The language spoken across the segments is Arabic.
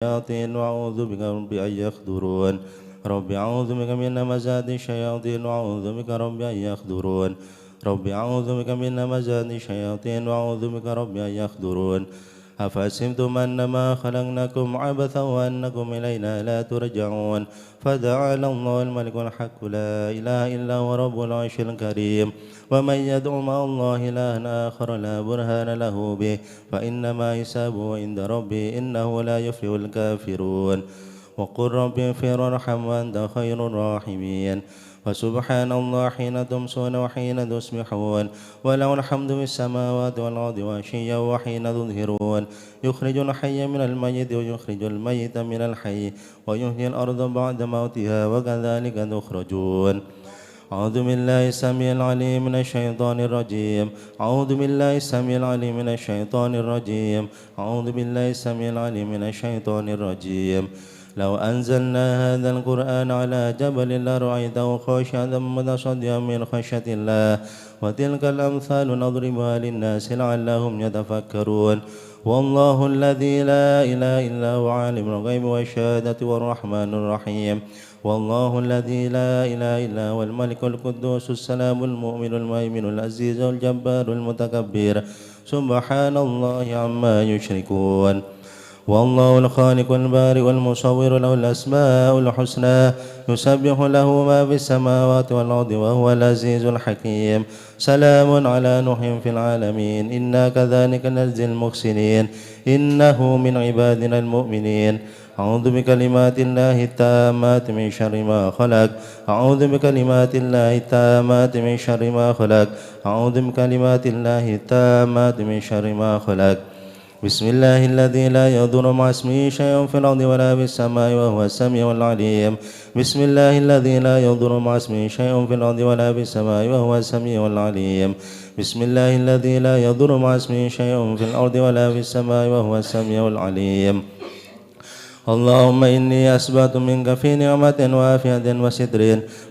الشياطين وأعوذ بك رب أن يحضرون رب أعوذ بك من همزات الشياطين وأعوذ بك رب أن يحضرون رب أعوذ بك من همزات الشياطين وأعوذ بك رب أن يحضرون أفحسبتم أنما خلقناكم عبثا وأنكم إلينا لا ترجعون فتعالى الله الملك الحق لا إله إلا هو رب العرش الكريم ومن يدعو مع الله إلها آخر لا برهان له به فإنما حسابه عند ربه إنه لا يفلح الكافرون وقل رب اغفر وارحم وأنت خير الراحمين وسبحان الله حين تمسون وحين تصبحون وله الحمد في السماوات والأرض وعشيا وحين تظهرون يخرج الحي من الميت ويخرج الميت من الحي ويحيي الأرض بعد موتها وكذلك تخرجون أعوذ بالله السميع العليم من الشيطان الرجيم أعوذ بالله السميع العليم من الشيطان الرجيم أعوذ بالله السميع العليم من الشيطان الرجيم لو أنزلنا هذا القرآن على جبل لرأيته خاشعا متصدعا من خشية الله وتلك الأمثال نضربها للناس لعلهم يتفكرون والله الذي لا إله إلا هو عالم الغيب والشهادة والرحمن الرحيم والله الذي لا إله إلا هو الملك القدوس السلام المؤمن المهيمن العزيز الجبار المتكبر سبحان الله عما يشركون والله الخالق البارئ والمصور له الأسماء الحسنى يسبح له ما في السماوات والأرض وهو العزيز الحكيم سلام على نوح في العالمين إنا كذلك نجزي المحسنين إنه من عبادنا المؤمنين أعوذ بكلمات الله التامات من شر ما خلق أعوذ بكلمات الله التامات من شر ما خلق أعوذ بكلمات الله التامات من شر ما خلق بسم الله الذي لا يضر مع اسمه شيء في الأرض ولا في السماء وهو السميع العليم بسم الله الذي لا يضر مع اسمه شيء في الأرض ولا في السماء وهو السميع العليم بسم الله الذي لا يضر مع اسمه شيء في الأرض ولا في السماء وهو السميع العليم اللهم إني أسبحت منك في نعمة وعافية وستر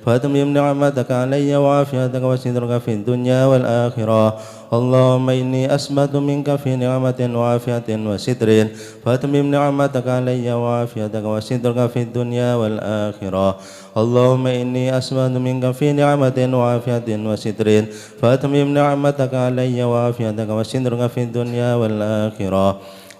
فأتمم نعمتك علي وعافيتك وسترك في الدنيا والآخرة اللهم إني أسبحت منك في نعمة وعافية وستر فأتمم نعمتك علي وعافيتك وسترك في الدنيا والآخرة اللهم إني أسبحت منك في نعمة وعافية وستر فأتمم نعمتك علي وعافيتك وسترك في الدنيا والآخرة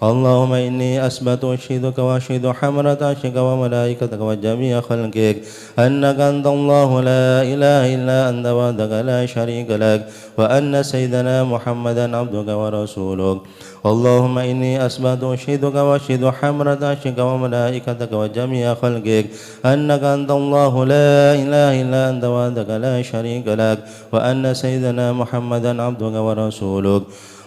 اللهم إني أثبت أشهدك وأشهد حملة عرشك وملائكتك وجميع خلقك أنك أنت الله لا إله إلا أنت وحدك لا شريك لك وأن سيدنا محمدا عبدك ورسولك اللهم إني أثبت أشهدك وأشهد حملة عرشك وملائكتك وجميع خلقك أنك أنت الله لا إله إلا أنت وحدك لا شريك لك وأن سيدنا محمدا عبدك ورسولك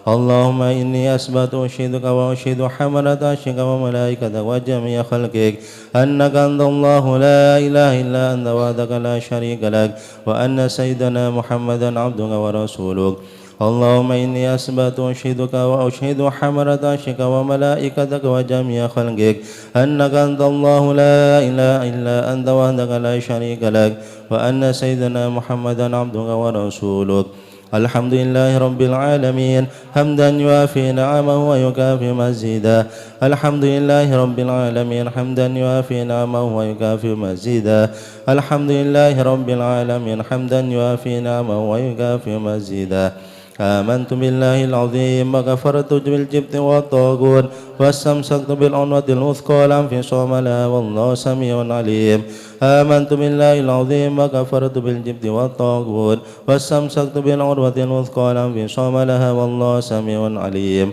اللهم إني أثبت أشهدك وأشهد حملة عرشك وملائكتك وجميع خلقك أنك أنت الله لا إله إلا أنت وحدك لا شريك لك وأن سيدنا محمدا عبدك ورسولك اللهم إني أثبت أشهدك وأشهد حملة عرشك وملائكتك وجميع خلقك أنك أنت الله لا إله إلا أنت وحدك لا شريك لك وأن سيدنا محمدا عبدك ورسولك الحمد لله رب العالمين حمدا يوافي نعمه ويكافئ مزيدا الحمد لله رب العالمين حمدا يوافي نعمه ويكافئ مزيدا الحمد لله رب العالمين حمدا يوافي نعمه ويكافئ مزيدا آمنت بالله العظيم وكفرت بالجبت والطاغوت واستمسكت بالعنوة الوثقى لا انفصام لها والله سميع عليم آمنت بالله العظيم وكفرت بالجبت والطاغوت واستمسكت بالعروة الوثقى لا انفصام لها والله سميع عليم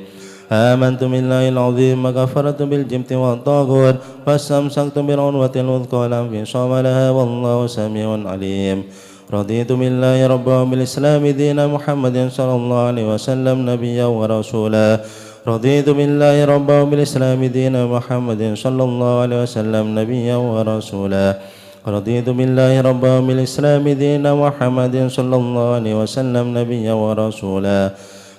آمنت بالله العظيم وكفرت بالجبت والطاغوت واستمسكت بالعروة الوثقى لا انفصام لها والله سميع عليم رضيت بالله ربا وبالإسلام دين محمد صلى الله عليه وسلم نبيا ورسولا رضيت بالله ربا وبالإسلام دين محمد صلى الله عليه وسلم نبيا ورسولا رضيت بالله ربا وبالإسلام دين محمد صلى الله عليه وسلم نبيا ورسولا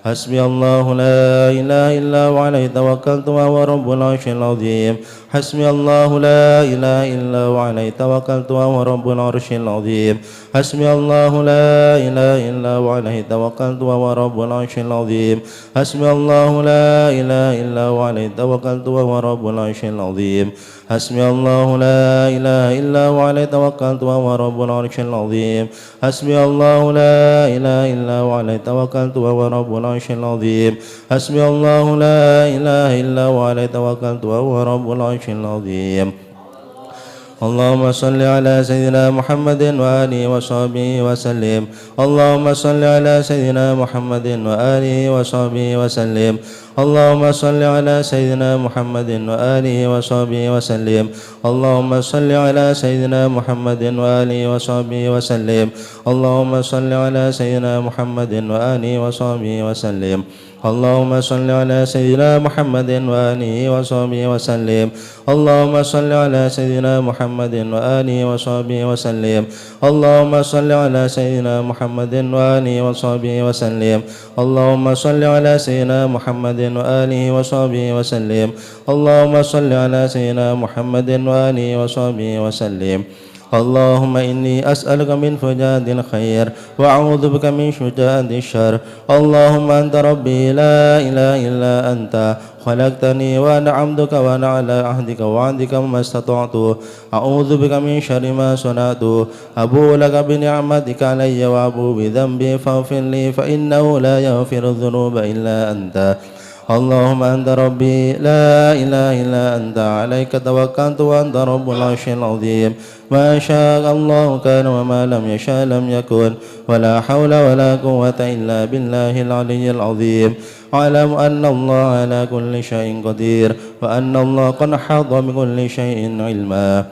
حسبي الله لا إله إلا هو عليه توكلت وهو رب العرش العظيم حسبي الله لا إله إلا هو عليه توكلت وهو رب العرش العظيم حسبي الله لا إله إلا هو عليه توكلت وهو رب العرش العظيم حسبي الله لا إله إلا هو عليه توكلت وهو رب العرش العظيم حسبي الله لا إله إلا هو عليه توكلت وهو رب العرش العظيم حسبي الله لا إله إلا هو عليه توكلت وهو رب العرش العظيم حسبي الله لا إله إلا هو عليه توكلت وهو رب العرش العظيم اللهم صل على سيدنا محمد وآله وصحبه وسلم اللهم صل على سيدنا محمد وآله وصحبه وسلم اللهم صل على سيدنا محمد وآله وصحبه وسلم اللهم صل على سيدنا محمد وآله وصحبه وسلم اللهم صل على سيدنا محمد وآله وصحبه وسلم اللهم صل على سيدنا محمد وآله وصحبه وسلم اللهم صل على سيدنا محمد وآله وصحبه وسلم اللهم صل على سيدنا محمد وآله وصحبه وسلم اللهم صل على سيدنا محمد وآله وصحبه وسلم اللهم صل على سيدنا محمد وآله وصحبه وسلم اللهم إني أسألك من فجاد الخير وأعوذ بك من شجاعة الشر اللهم أنت ربي لا إله إلا أنت خلقتني وأنا عبدك وأنا على عهدك ووعدك ما استطعت أعوذ بك من شر ما صنعت أبوء لك بنعمتك علي وأبوء بذنبي فاغفر لي فإنه لا يغفر الذنوب إلا أنت اللهم أنت ربي لا إله إلا أنت عليك توكلت وأنت رب العرش العظيم ما شاء الله كان وما لم يشاء لم يكن ولا حول ولا قوة إلا بالله العلي العظيم أعلم أن الله على كل شيء قدير وأن الله قد حاط بكل شيء علما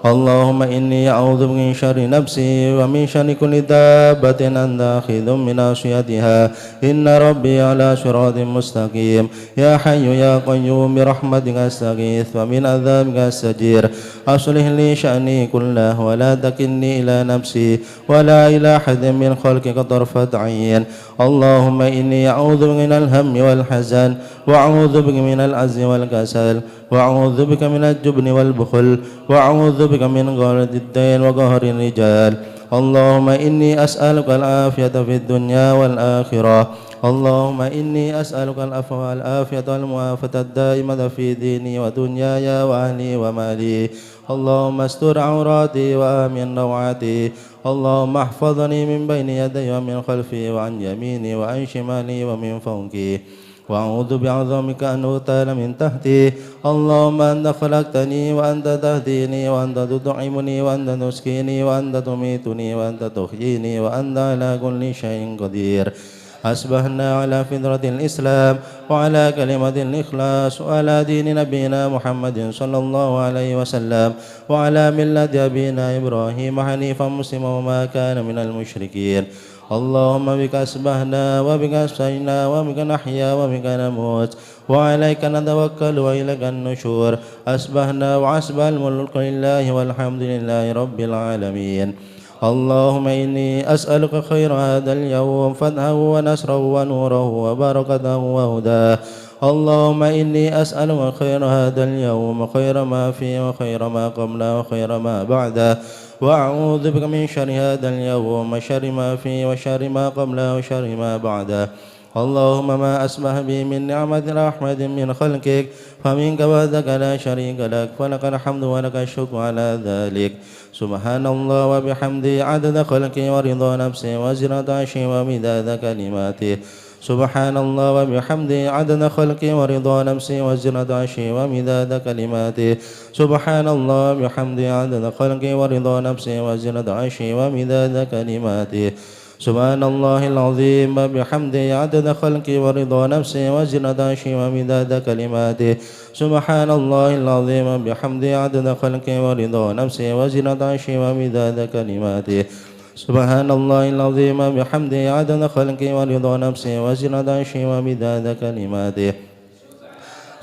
اللهم إني أعوذ من شر نفسي ومن شر كل دابة أنت آخذ من ناصيتها إن ربي على صراط مستقيم يا حي يا قيوم برحمتك أستغيث ومن عذابك أستجير أصلح لي شأني كله ولا تكلني إلى نفسي ولا إلى أحد من خلقك طرفة عين اللهم إني أعوذ بك من الهم والحزن وأعوذ بك من العجز والكسل وأعوذ بك من الجبن والبخل وأعوذ بك من غلط الدين وقهر الرجال اللهم إني أسألك العافية في الدنيا والآخرة اللهم إني أسألك العفو والعافية والمعافاة الدائمة في ديني ودنياي وأهلي ومالي اللهم استر عوراتي وآمن روعاتي اللهم احفظني من بين يدي ومن خلفي وعن يميني وعن شمالي ومن فوقي وأعوذ بعظمك أن أغتال من تحتي اللهم أنت خلقتني وأنت تهديني وأنت تطعمني وأنت تسقيني وأنت تميتني وأنت تحييني وأنت على كل شيء قدير أصبحنا على فطرة الإسلام وعلى كلمة الإخلاص وعلى دين نبينا محمد صلى الله عليه وسلم وعلى ملة أبينا إبراهيم حنيفا مسلما وما كان من المشركين اللهم بك أصبحنا وبك أمسينا وبك نحيا وبك نموت وعليك نتوكل وإليك النشور أصبحنا وأصبح الملك لله والحمد لله رب العالمين اللهم إني أسألك خير هذا اليوم فتحه ونصره ونوره وبركته وهداه اللهم إني أسألك خير هذا اليوم خير ما فيه وخير ما قبله وخير ما بعده وأعوذ بك من شر هذا اليوم شر ما فيه وشر ما قبله وشر ما بعده اللهم ما أسمح به من نعمة رحمة من خلقك فمنك وحدك لا شريك لك فلك الحمد ولك الشكر على ذلك سبحان الله وبحمده عدد خلقه ورضا نفسه وزنة عرشه ومداد كلماته سبحان الله وبحمده عدد خلقه ورضا نفسه وزنة عرشه ومداد كلماته سبحان الله وبحمده عدد خلقه ورضا نفسه وزنة عرشه ومداد كلماته سبحان الله العظيم وبحمده عدد خلقه ورضا نفسه وزنة عرشه ومداد كلماته سبحان الله العظيم وبحمده عدد خلقه ورضا نفسه وزنة عرشه ومداد كلماته سبحان الله العظيم وبحمده عدد خلقه ورضا نفسه وزنة عرشه ومداد كلماته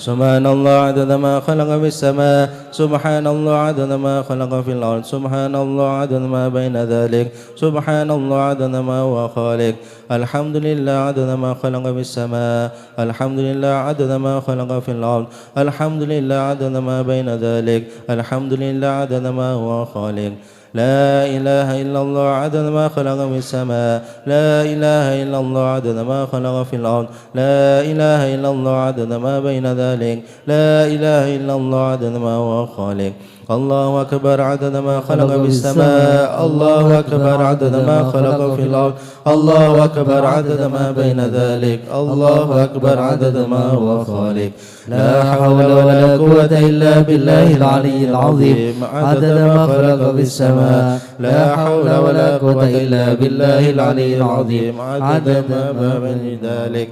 سبحان الله عدد ما خلق في السماء سبحان الله عدد ما خلق في الأرض سبحان الله عدد ما بين ذلك سبحان الله عدد ما هو خالق الحمد لله عدد ما خلق في السماء الحمد لله عدد ما خلق في الأرض الحمد لله عدد ما بين ذلك الحمد لله عدد ما هو خالق لا إله إلا الله عدد ما خلق في السماء لا إله إلا الله عدد ما خلق في الأرض لا إله إلا الله عدد ما بين ذلك لا إله إلا الله عدد ما هو خالق الله أكبر عدد ما خلق في السماء الله أكبر عدد ما خلق في الأرض الله أكبر عدد ما بين ذلك الله أكبر عدد ما هو خالق لا حول ولا قوة إلا بالله العلي العظيم عدد ما خلق في السماء لا حول ولا قوة إلا بالله العلي العظيم عدد ما بين ذلك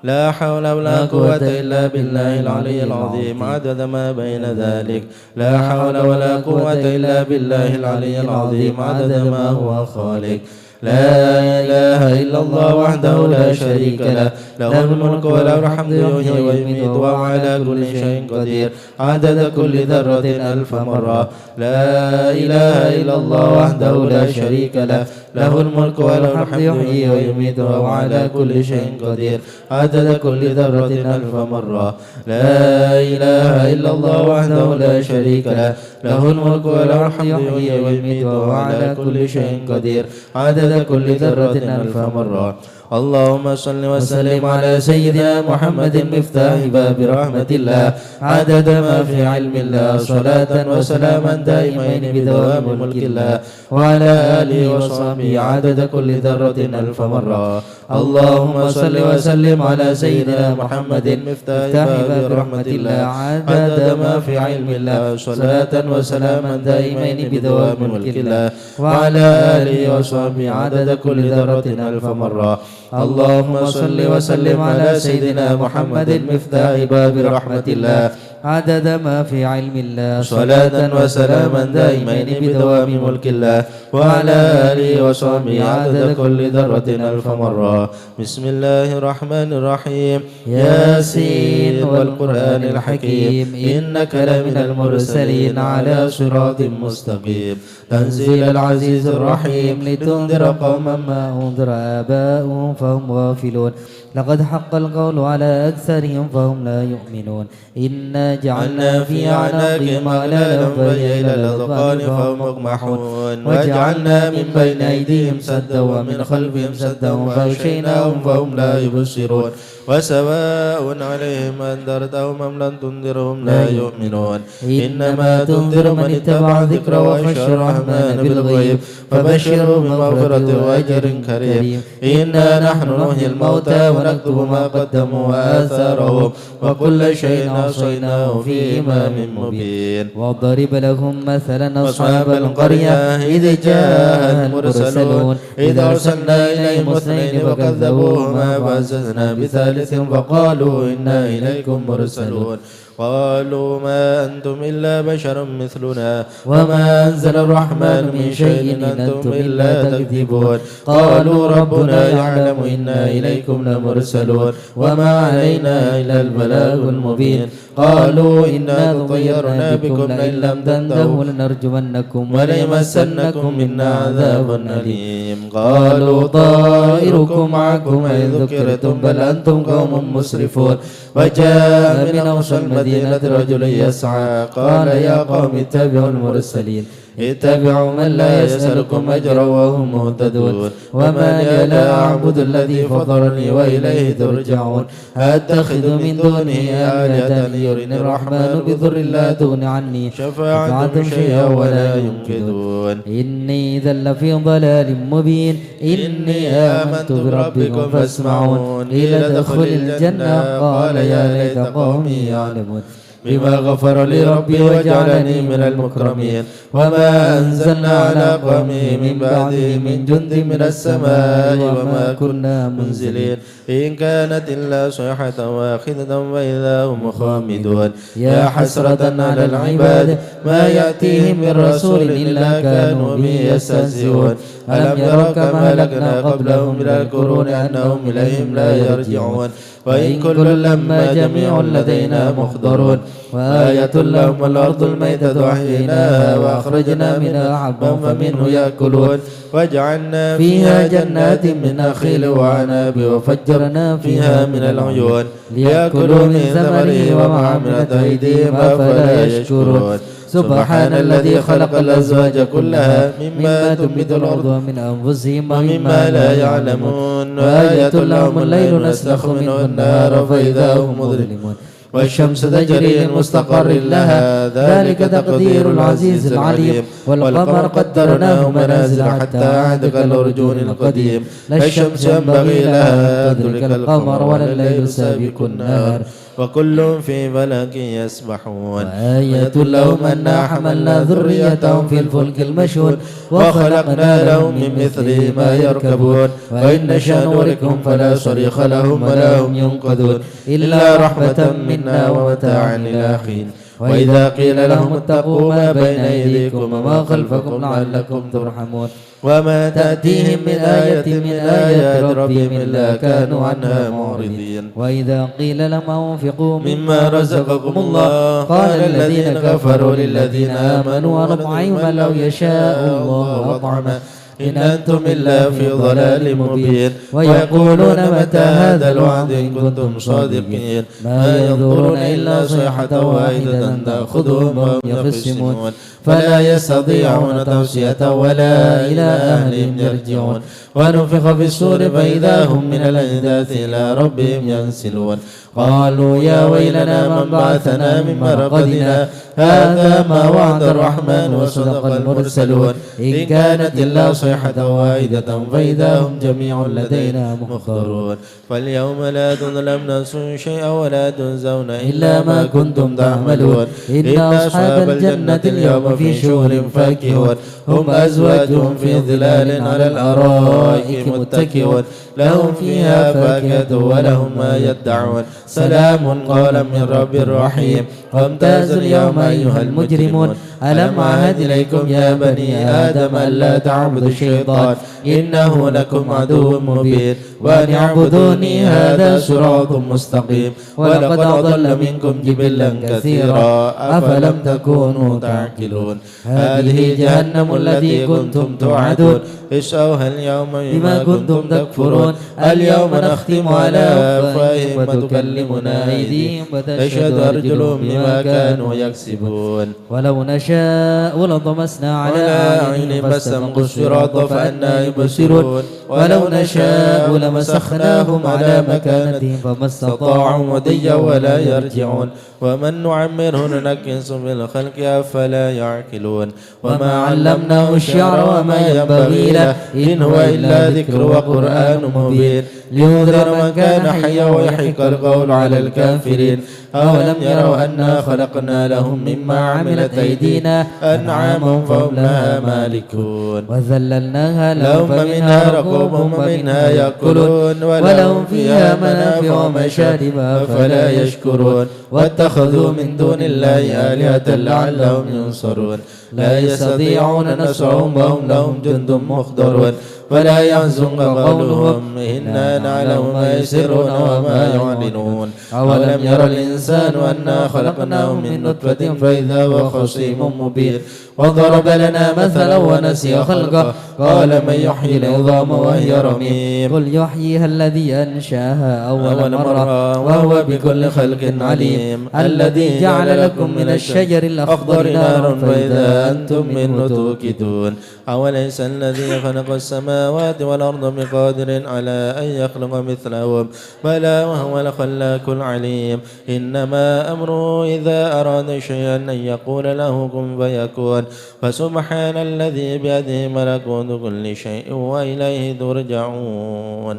لا حول ولا قوة إلا بالله العلي العظيم عدد ما بين ذلك لا حول ولا قوة إلا بالله العلي العظيم عدد ما هو خالق لا إله إلا الله وحده لا شريك له له الملك وله الحمد يحيي ويميت وهو على كل شيء قدير عدد كل ذرة ألف مرة لا إله إلا الله وحده لا شريك له له الملك وله الحمد يحيي ويميت وهو على كل شيء قدير عدد كل ذرة ألف مرة لا إله إلا الله وحده لا شريك له له الملك وله الحمد يحيي ويميت وهو على كل شيء قدير عدد كل ذرة ألف مرة اللهم صل وسلم على سيدنا محمد مفتاح باب رحمة الله عدد ما في علم الله صلاة وسلاما دائمين بدوام ملك الله وعلى آله وصحبه عدد كل ذرة ألف مرة اللهم صل وسلم على سيدنا محمد مفتاح باب رحمة الله عدد ما في علم الله صلاة وسلاما دائمين بدوام ملك الله وعلى آله وصحبه عدد كل ذرة ألف مرة اللهم صل وسلم على سيدنا محمد مفتاح باب رحمة الله عدد ما في علم الله صلاة وسلاما دائمين بدوام ملك الله وعلى آله وصحبه عدد كل ذرة ألف مرة بسم الله الرحمن الرحيم ياسين والقرآن الحكيم إنك لمن المرسلين على صراط مستقيم تنزيل العزيز الرحيم لتنذر قوما ما أنذر آباؤهم فهم غافلون لقد حق القول على أكثرهم فهم لا يؤمنون إنا جعلنا في أعناقهم أغلالا فهي إلى الأذقان فهم مقمحون وجعلنا من بين أيديهم سدا ومن خلفهم سدا فأغشيناهم فهم لا يبصرون وسواء عليهم أنذرتهم أم لم تنذرهم لا يؤمنون إنما تنذر من اتبع ذكر وخشى الرحمن بالغيب فبشره بمغفرة وأجر كريم إنا نحن نحيي الموتى ونكتب ما قدموا وآثارهم وكل شيء أحصيناه في إمام مبين واضرب لهم مثلا أصحاب القرية إذ جاء المرسلون إذ أرسلنا إليهم اثنين فكذبوهما فعززنا بثالث فقالوا إنا إليكم مرسلون قالوا ما أنتم إلا بشر مثلنا وما أنزل الرحمن من شيء إن أنتم إلا تكذبون قالوا ربنا يعلم إنا إليكم لمرسلون وما علينا إلا البلاغ المبين قالوا إنا تطيرنا بكم لئن لم تنتهوا لنرجمنكم وليمسنكم منا عذاب أليم قالوا طائركم معكم إن ذكرتم بل أنتم قوم مسرفون وجاء من أقصى المدينة رجل يسعى قال يا قوم اتبعوا المرسلين اتبعوا من لا يسألكم أجرا وهم مهتدون وما لي لا أعبد الذي فطرني وإليه ترجعون أتخذ من دونه آلهة يرني الرحمن بضر لا تغن عني شفاعتهم شيئا ولا ينقذون إني إذا لفي ضلال مبين إني آمنت بربكم فاسمعون قيل ادخل الجنة قال يا ليت قومي يعلمون بما غفر لي ربي وجعلني من المكرمين وما أنزلنا على قومه من بعده من جند من السماء وما كنا منزلين إن كانت إلا صيحة واحدة فإذا هم خامدون يا حسرة على العباد ما يأتيهم من رسول إلا كانوا به يستهزئون ألم يروا كما أهلكنا قبلهم من القرون أنهم إليهم لا يرجعون وإن كل لما جميع لدينا محضرون وآية لهم الأرض الميتة أحييناها وأخرجنا منها حبا فمنه يأكلون وجعلنا فيها جنات من نخيل وعناب وفجرنا فيها من العيون ليأكلوا من ثمره وما عملت أيديهم أفلا يشكرون سبحان الذي خلق الأزواج كلها مما تنبت الأرض ومن أنفسهم ومما لا يعلمون وآية لهم الليل نسلخ منه النهار فإذا هم مظلمون والشمس تجري لمستقر لها ذلك تقدير العزيز العليم والقمر قدرناه منازل حتى عاد كالأرجون القديم لا الشمس ينبغي لها أن تدرك القمر ولا الليل سابق النهار وكل في فلك يسبحون وآية لهم أنا حملنا ذريتهم في الفلك المشحون وخلقنا لهم من مثله ما يركبون وإن نشأ نوركهم فلا صريخ لهم ولا هم ينقذون إلا رحمة منا ومتاعا إلى حين وإذا قيل لهم اتقوا ما بين أيديكم وما خلفكم لعلكم ترحمون وما تأتيهم من آية من آيات ربهم إلا كانوا عنها معرضين وإذا قيل لهم أنفقوا مما رزقكم الله قال الذين كفروا للذين آمنوا أطعموا لو يشاء الله أطعمه إن أنتم إلا في ضلال مبين ويقولون متى هذا الوعد إن كنتم صادقين ما ينظرون إلا صيحة واحدة تأخذهم وهم يخصمون فلا يستطيعون توصية ولا إلى أهلهم يرجعون ونفخ في الصور فإذا هم من الأجداث إلى ربهم ينسلون قالوا يا ويلنا من بعثنا من مرقدنا هذا ما وعد الرحمن وصدق المرسلون إن كانت إلا صيحة واحدة فإذا هم جميع لدينا محضرون فاليوم لا تظلم نفس شيئا ولا تجزون إلا ما كنتم تعملون إن أصحاب الجنة اليوم في شغل فاكهون هم أزواجهم في ظلال على الأرائك متكئون لهم فيها فاكهة ولهم ما يدعون سلام قولا من رب رحيم وامتازوا اليوم أيها المجرمون ألم أعهد إليكم يا بني آدم ألا تعبدوا الشيطان إنه لكم عدو مبين وأن اعبدوني هذا صراط مستقيم ولقد أضل منكم جبلا كثيرا أفلم تكونوا تعقلون هذه جهنم التي كنتم توعدون اصلوها اليوم بما كنتم تكفرون اليوم نختم على أفواههم وتكلمنا أيديهم وتشهد أرجلهم بما كانوا يكسبون ولو نشاء لطمسنا على أعينهم فاستبقوا الصراط فأنى يبصرون ولو نشاء لمسخناهم على مكانتهم فما استطاعوا مضيا ولا يرجعون ومن نعمره ننكسه في الخلق أفلا يعقلون وما علمناه الشعر وما ينبغي له إن هو إلا ذكر وقرآن مبين لينذر من كان حيا ويحق القول على الكافرين أولم يروا أنا خلقنا لهم مما عملت أيدينا أنعاما فهم لها مالكون وذللناها لهم فمنها ركوبهم ومنها يأكلون ولهم فيها منافع ومشارب أفلا يشكرون واتخذوا من دون الله آلهة لعلهم ينصرون لا يستطيعون نصرهم وهم لهم جند محضرون فلا يحزنك قولهم إنا نعلم ما يسرون وما يعلنون أولم ير الإنسان أنا خلقناه من نطفة فإذا هو خصيم مبين وضرب لنا مثلا ونسي خلقه قال من يحيي العظام وهي رميم قل يحييها الذي أنشاها أول مرة وهو بكل خلق عليم الذي جعل لكم من الشجر الأخضر نارا فإذا أنتم منه توقدون أوليس الذي خلق السماوات والأرض بقادر على أن يخلق مثلهم بلى وهو الخلاق العليم إنما أمره إذا أراد شيئا أن يقول له كن فيكون فسبحان الذي بيده ملكوت كل شيء وإليه ترجعون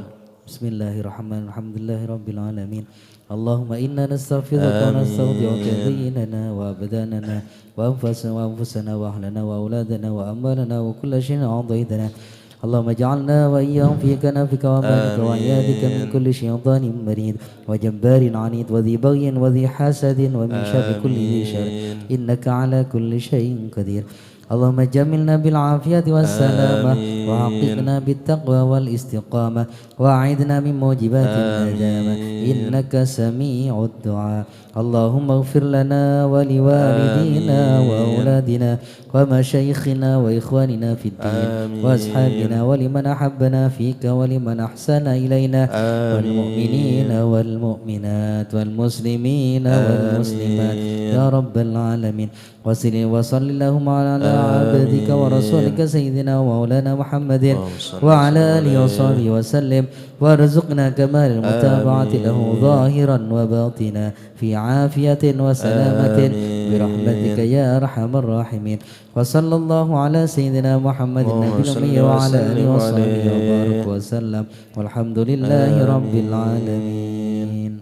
بسم الله الرحمن الرحيم الحمد لله رب العالمين اللهم إنا نستغفرك ونستودعك ديننا وأبداننا وأنفسنا وأهلنا وأولادنا وأموالنا وكل شيء أعطيتنا اللهم اجعلنا وإياهم في كنفك وأمانك وعيادك من كل شيطان مريد وجبار عنيد وذي بغي وذي حسد ومن شر كل ذي شر إنك على كل شيء قدير اللهم جملنا بالعافية والسلامة وحققنا بالتقوى والاستقامة وأعذنا من موجبات الندامة إنك سميع الدعاء. اللهم اغفر لنا ولوالدينا وأولادنا ومشايخنا وإخواننا في الدين وأصحابنا ولمن أحبنا فيك ولمن أحسن إلينا والمؤمنين والمؤمنات والمسلمين والمسلمات يا رب العالمين. وصل اللهم على عبدك ورسولك سيدنا ومولانا محمد وعلى آله وصحبه وسلم وارزقنا كمال المتابعة له ظاهرا وباطنا في عافية وسلامة برحمتك يا أرحم الراحمين. وصلى الله على سيدنا محمد النبي الأمي وعلى آله وصحبه وبارك وسلم والحمد لله رب العالمين.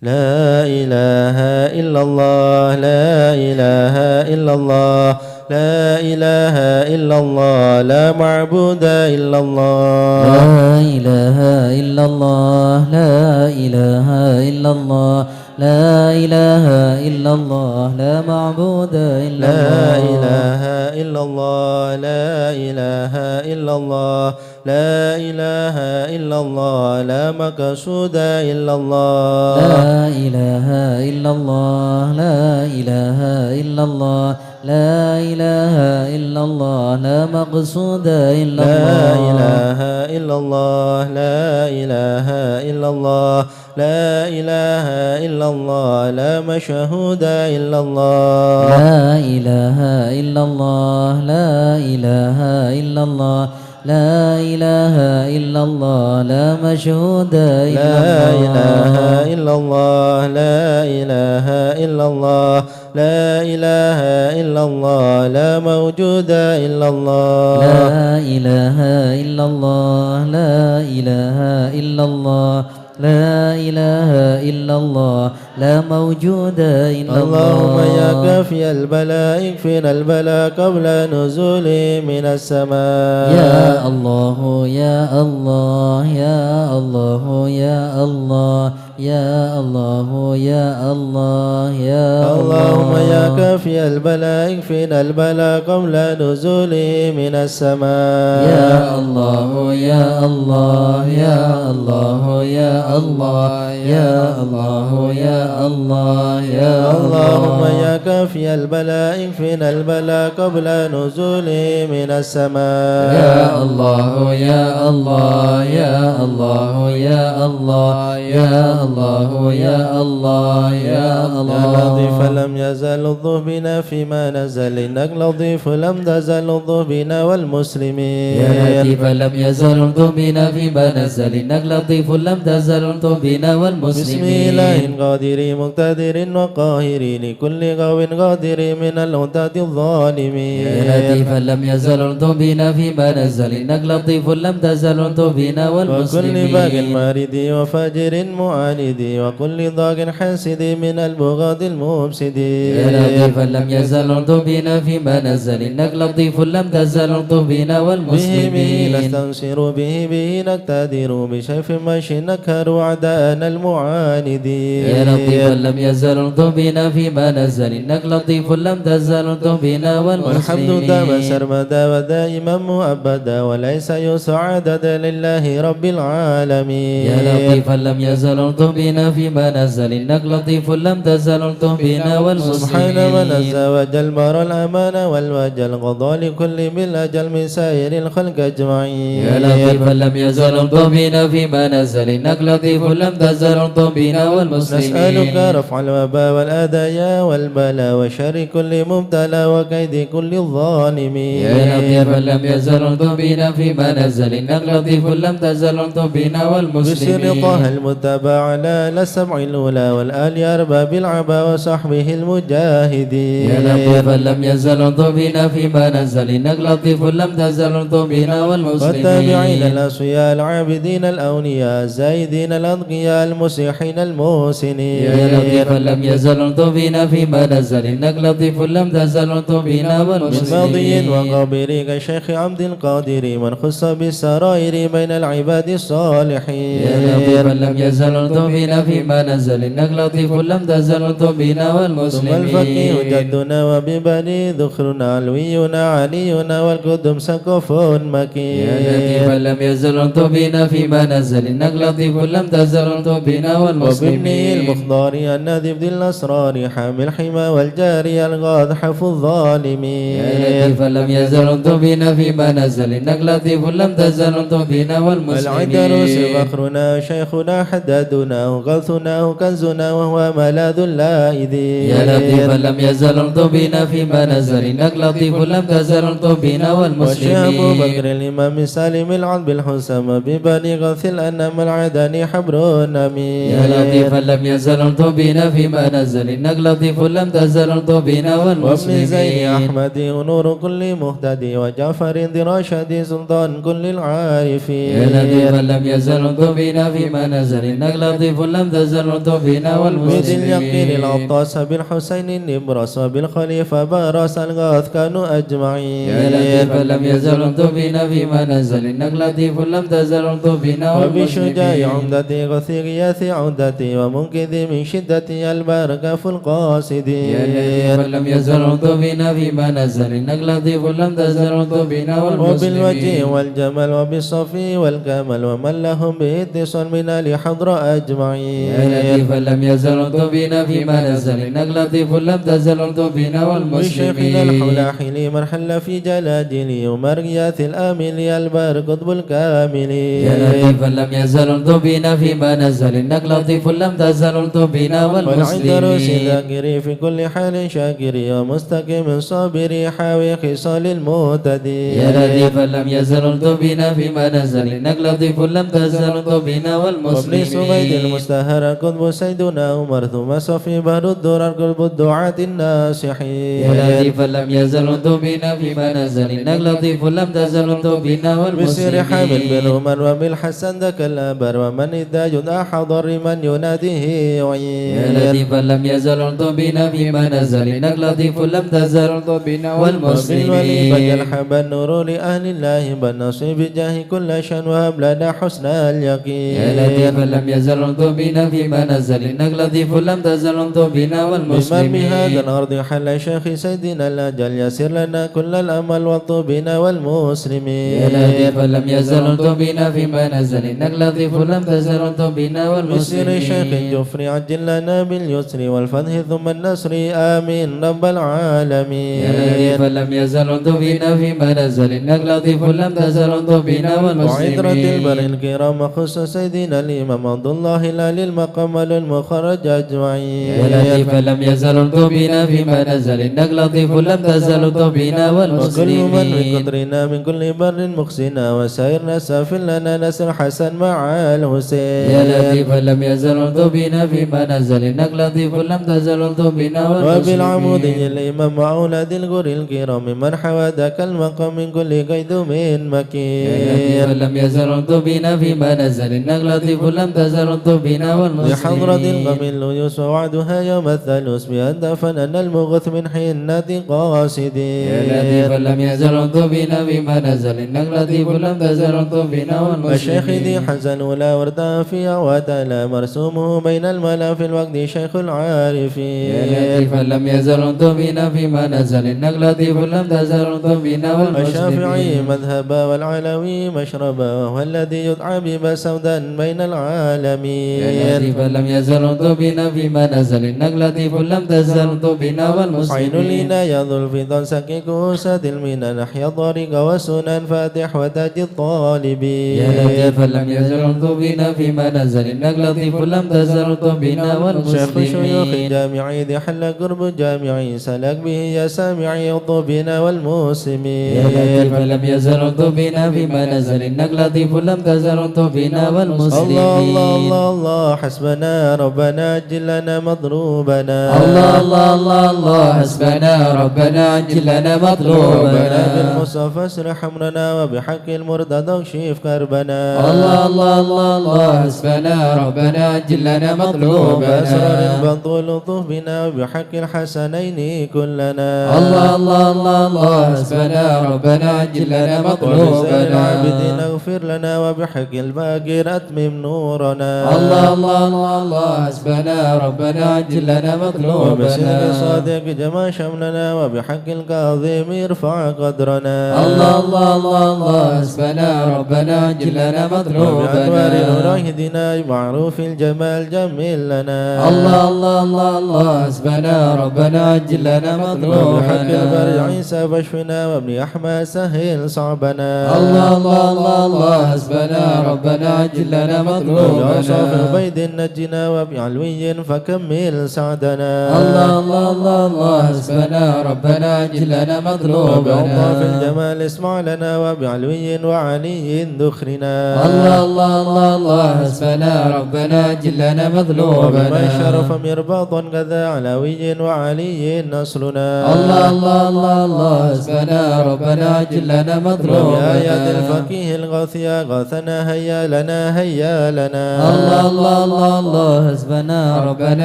لا إله إلا الله لا إله إلا الله لا إله إلا الله لا معبود إلا الله لا إله إلا الله لا إله إلا الله لا إله إلا الله لا معبود إلا الله لا إله إلا الله لا إله إلا الله لا إله إلا الله لا مقصود إلا الله لا إله إلا الله لا إله إلا الله لا إله إلا الله لا مقصود إلا الله لا إله إلا الله لا إله إلا الله لا إله إلا الله لا مشهود إلا الله لا إله إلا الله لا إله إلا الله لا إله إلا الله لا مشهود إلا الله لا إله الله إلا الله لا إله إلا الله لا إله إلا الله لا موجود إلا الله لا إله إلا الله لا إله إلا الله لا إله إلا الله لا موجود إلا الله. اللهم يا كافي البلاء اكفنا البلاء قبل نزول من السماء يا الله يا الله يا الله يا الله يا الله يا الله يا الله. اللهم يا كافي البلاء اكفنا البلاء قبل نزول من السماء يا الله يا الله يا الله يا الله يا الله يا الله يا اللهم يا كافي البلاء اكفنا البلاء قبل نزول من السماء يا الله يا الله يا الله يا الله يا الله يا الله يا الله. يا لطيف لم يزل الضوء بنا فيما نزل إنك لطيف لم تزل الضوء بنا والمسلمين. يا لطيف لم يزل الضوء بنا فيما نزل إنك لطيف لم تزل الضوء بنا والمسلمين. بسم الله قادر مقتدر وقاهر لكل غو قادر من الهداة الظالمين. يا لطيفا لم يزل الضوء بنا فيما نزل إنك لطيف لم تزل الضوء بنا والمسلمين. وكل باغ مارد وفاجر معاند وكل ضاق حاسد من البغاة المفسدين. يا لطيفا لم يزل الضوء بنا فيما نزل إنك لطيف لم تزل الضوء بنا والمسلمين. به نستنصر به نقتدر بسيف مشي نكهر أعداءنا المعاندين. يا لطيفا لم يزل الضوء بنا فيما نزل إنك لطيف لم تزل الضوء بنا والمسلمين. والحمد دام سرمدا ودائما مؤبدا وليس يسعدد لله رب العالمين. يا لطيفا لم يزل الضوء بنا فيما نزل إنك لطيف لم تزل الضوء بنا والمسلمين. سبحان من عز وجل بر الأمان والوجل قضى لكل بالأجل من سائر الخلق أجمعين. يا لطيفا لم يزل الضوء بنا فيما نزل إنك لطيف لم تزل الضوء بنا والمسلمين. نسألك رفع الوباء والأذى والبلاء وشر كل مبتلى وكيد كل الظالمين. يا لطيفا لم يزل الضوء بنا فيما نزل إنك لطيف لم تزل الضوء بنا والمسلمين. بسر طه المتبع على السبع الأولى والآل أرباب العبا وصحبه المجاهدين. يا لطيفا لم يزل الضوء بنا فيما نزل إنك لطيف لم تزل الضوء بنا والمسلمين. والتابعين الأصفياء العابدين الأولياء الزايدين الأتقياء المسيحين المحسنين. يا لطيفا لم يزل بنا فيما نزل إنك لطيف لم تزل بنا من والمسلمين. ماضي وقابل كالشيخ عبد القادر من خص بالسرائر بين العباد الصالحين. يا لطيفا لم يزل بنا فيما نزل إنك لطيف لم تزل بنا ثم والمسلمين. الفقيه جدنا وببني ذخرنا علوينا علينا والقدم سقف مكين. يا لطيفا لم يزل بنا فيما نزل إنك لطيف لم تزل بنا وبابنه والمسلمين. المخضار النذب ذي الأسرار حامل الحمى والجاري الغاض حف الظالمين. يا لطيفا لم يزل بنا فيما نزل إنك لطيف لم تزل بنا والمسلمين. العدروس فخرنا شيخنا حدادنا غوثنا كنزنا وهو ملاذ اللائذين. يا لطيفا لم يزل بنا فيما نزل إنك لطيف لم تزل بنا والشيخ أبو بكر والمسلمين. الإمام سالم العذب الحسام ببني غوث الأنام العداني حبر أمين. يا لطيفا لم يزل بنا فيما نزل إنك لطيف لم تزل بنا وابن زين والمسلمين. أحمد ونور كل مهتدي وجعفر ذي رشد سلطان كل العارفين. يا لطيفا لم يزل بنا فيما نزل إنك لطيف لم تزل بنا بذي اليقين والمسلمين. العطاس بالحسين النبرس وبالخليفة باراس الغاث كانوا أجمعين. يا لطيفا لم يزل بنا فيما نزل إنك لطيف لم تزل بنا وبشجاع والمسلمين. عمدتي غثي غياث عمدتي ومنقذي من شدتي البركة في القاصدين. يا لطيفا لم يزل بنا فيما نزل إنك لطيف لم تزل بنا وبالوجه والمسلمين. والجمال وبالصفي والكمال ومن لهم باتصال من الحضر أجمعين. يا لطيفا لم يزل بنا فيما نزل إنك لطيف لم تزل بنا وشيخنا والمسلمين. الحلاحل من حل في جلاجلي ومرياث الآمل البر قطب الكامل. يا لطيفا لم يزل بنا فيما نزل إنك لطيف لم تزل بنا والعدروس والمسلمين. ذاكري في كل حال شاكري ومستقيم صابري حاوي خصال المهتدي. يا لطيفا لم يزل بنا فيما نزل إنك لطيف لم تزل بنا وابن سويد والمسلمين. المستهر قطب سيدنا عمر ثم صفي بهر الدرر قلب الدعاة الناصحين. يا لطيفا لم يزل بنا فيما نزل إنك لطيف لم تزل بنا بسر حامل والمسلمين. بالعمر وبالحسن ذاك الأبر ومن إذا جدع حضر من يناديه يا يعين. لطيفا لم يزل بنا فيما نزل إنك لطيف لم تزل بنا وبالولي والمسلمين. فجلحب النور لأهل الله بالنصيب جاه كل شان وهب لنا حسن اليقين. يا لطيفا لم يزل بنا فيما نزل إنك لطيف لم تزل بنا بمن والمسلمين. بهذا الأرض حل شيخ سيدنا الأجل يسر لنا كل الأمل والطوبنا والمسلمين. يا لطيفا لم يزل بنا فيما نزل إنك لطيف لم تزل بنا بسر شيخ والمسلمين. الجفر عجل لنا باليسر والفتح ثم النصر آمين رب العالمين. يا لطيفا لم يزل بنا فيما نزل إنك لطيف لم تزل بنا وعطرة البر والمسلمين. الكرام خص سيدنا الإمام عبد الله العلي المقام المخرج أجمعين. يا لطيفا لم يزل بنا فيما نزل إنك لطيف لم تزل بنا وكل من والمسلمين. بقدرنا من كل بر مخزنا وسائرنا سافر لنا نسر حسن مع الحسين. يا لطيفا لم يزل بنا فيما نزل إنك لطيف لم تزل بنا وبالعمود والمسلمين. الإمام وأولاد الغر الكرام من حوى ذاك المقام من كل قيد من يا مكين. لطيفا لم يزل بنا فيما نزل إنك لطيف لم تزل بنا بحضرة والمسلمين. القم الليوس ووعدها يوم الثالوث بأن دفن المغث من حنة قاصدين. يا لطيفا لم يزل بنا فيما نزل إنك لطيف لم تزل بنا والشيخ ذي والمسلمين. حزن ولا ورد فيها وتلا مرسومه بين الملا في الوقت شيخ يا العارفين. لطيفا لم يزل بنا فيما نزل إنك لطيف لم تزل بنا الشافعي والمسلمين. مذهبا والعلوي مشربا وهو الذي يدعى بما سودا بين يا العالمين. لطيفا لم يزل بنا فيما نزل إنك لطيف لم تزل بنا عين والمسلمين. العناية ذو الفضل سكك وسد المنى نحيا الطريق وسنن فاتح وتاج الطالبين. يا لطيفا لم يزل بنا فيما نزل إنك لطيف لم تزل بنا شيخ شيوخ والمسلمين. الجامعي ذي حل قرب جامعي سلك به يا سامعي الطوبنا والمسلمين. يا لطيفا لم يزل بنا فيما نزل إنك لطيف لم تزل بنا الله والمسلمين. الله الله الله حسبنا ربنا أجل لنا مضروبنا. الله الله الله الله حسبنا ربنا عجل لنا ربنا مطلوبنا. بالمصطفى اسرح أمرنا وبحق المرتضى اكشف كربنا. الله الله الله الله حسبنا ربنا عجل لنا مطلوبنا. مطلوبنا بأسرار البطول لطف بنا وبحق الحسنين كلنا الله الله الله الله حسبنا ربنا عجل لنا وبسائر مطلوبنا العابدين اغفر لنا وبحق الباقر أتمم نورنا الله الله الله الله حسبنا ربنا عجل لنا وبسر مطلوبنا الصادق جمع شملنا وبحق الكاظم ارفع قدرنا الله الله الله الله حسبنا ربنا عجل لنا وبأنوار مطلوبنا نور اهدنا بمعروف الجمال جمل لنا الله الله الله الله حسبنا ربنا عجل لنا وبحق البر مطلوبنا عيسى فاشفنا وابن أحمد سهل صعبنا الله الله الله الله حسبنا ربنا عجل لنا وبأوصاف مطلوبنا بيد نجنا وبعلوي فكمل سعدنا الله الله الله الله حسبنا ربنا عجل لنا وبأوصاف مطلوبنا الجمال اسمع لنا وبعلوي وعلي ذخرنا الله الله الله الله حسبنا ربنا عجل لنا وبمن شرف مطلوبنا مرباطا كذا علوي وعلي نصرنا الله الله الله الله حسبنا ربنا عجل لنا وبآيات مطلوبنا الفقيه الغاثية غاثنا هيا لنا هيا لنا الله الله الله الله حسبنا ربنا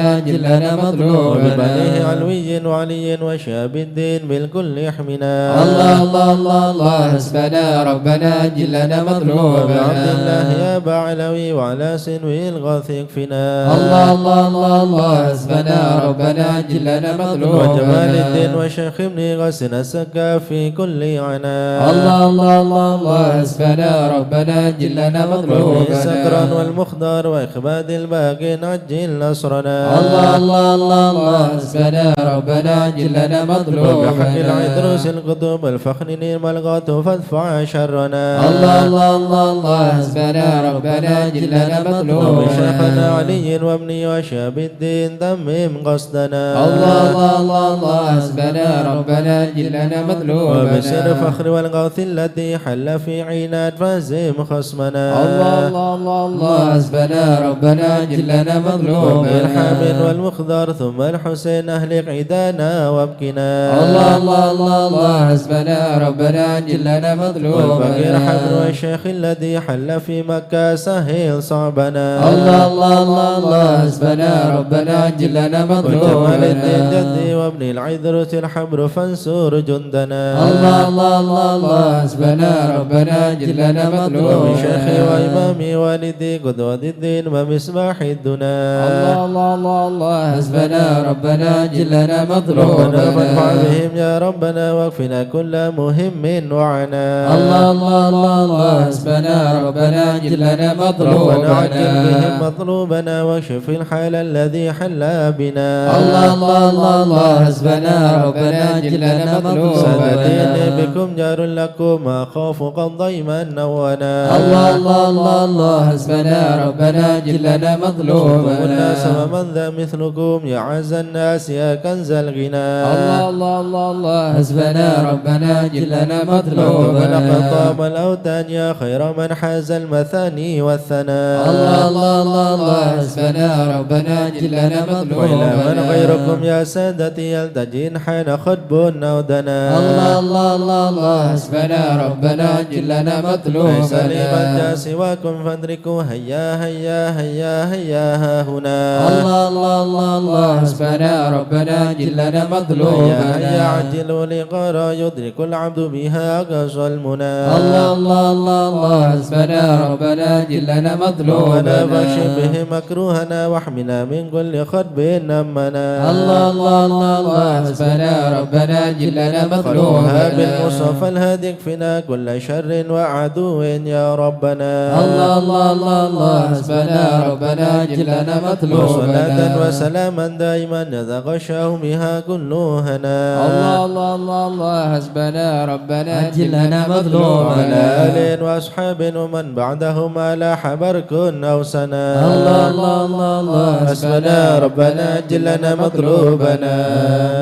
عجل لنا وببنيه مطلوبنا علوي وعلي وشاب الدين بالكل يحمنا الله الله الله الله حسبنا ربنا عجل لنا وبعبد الله مطلوبنا يا بعلوي وعلى سنوي الغاث يكفنا الله الله الله الله حسبنا ربنا عجل لنا وجمال الدين مطلوبنا وشيخ ابن غسنا السكا في كل عنا الله الله الله الله حسبنا ربنا عجل لنا سكرا مطلوبنا والمخدار وإخباد الباقي نجل نصرنا الله الله الله الله حسبنا ربنا عجل لنا وبحق العدروس مطلوبنا القطب الفخر نيم الغات فادفع شرنا الله الله الله الله حسبنا ربنا عجل لنا وبشيخنا مطلوبنا علي وابني وشاب الدين تمم قصدنا الله الله الله الله حسبنا ربنا عجل لنا وبسر مطلوبنا فخر والغوث الذي حل في عينات فازم خصمنا الله الله الله الله حسبنا ربنا عجل لنا وبالحامل مطلوبنا والمخضر ثم الحسين أهلك عيدانا وابكنا الله الله الله الله حسبنا ربنا عجل لنا والفقير حبر مطلوبنا والشيخ الذي حل في مكة سهل صعبنا الله الله الله الله حسبنا ربنا عجل لنا وجمال الدين مطلوبنا جدي وابن العذرة الحبر فانصر جندنا الله الله الله الله حسبنا ربنا عجل لنا وبشيخي مطلوبنا وإمامي والدي قدوة الدين ومصباح الدنا الله الله الله الله حسبنا ربنا عجل لنا ربنا فادفع مطلوبنا بهم يا ربنا واكفنا كل مهم وعنا الله الله الله الله حسبنا ربنا عجل لنا ربنا عجل بهم مطلوبنا مطلوبنا واكشف الحال الذي حل بنا الله الله الله الله حسبنا ربنا عجل لنا سندين مطلوبنا بكم جار لكم أخاف قد ضيما نونا الله الله الله الله حسبنا ربنا عجل لنا الناس مطلوبنا ومن ذا مثلكم يا عز الناس يا كنز الغنى الله الله الله الله حسبنا ربنا عجل لنا ربنا قد مطلوبنا طاب الأوتان يا خير من حاز المثاني والثناء الله الله الله الله حسبنا ربنا عجل لنا وإلى من غيركم مطلوبنا يا سادتي يلتجين حين خطب أو دنا الله الله الله الله حسبنا ربنا عجل لنا ليس لي من جاء مطلوبنا سواكم فادركوا هيا هيا هيا هيا ها هنا الله الله الله الله حسبنا ربنا عجل لنا هيا هيا مطلوبنا عجلوا لقرى يدرك العبد بها أقصى المنى الله الله الله الله حسبنا ربنا عجل لنا ولا فاشي مطلوبنا به مكروهنا واحمنا من كل خطب نمنا الله الله الله الله حسبنا ربنا عجل لنا خلوها مطلوبنا بالمصطفى الهادي اكفنا كل شر وعدو يا ربنا الله الله الله الله حسبنا ربنا عجل لنا وصلاة مطلوبنا وسلاما دائما يتغشاه بها كل هنا الله الله الله الله حسبنا ربنا عجل لنا وعلى مطلوبنا آل وأصحاب ومن بعدهم على حبرك أو سنا الله الله الله الله حسبنا ربنا أجل لنا مطلوبنا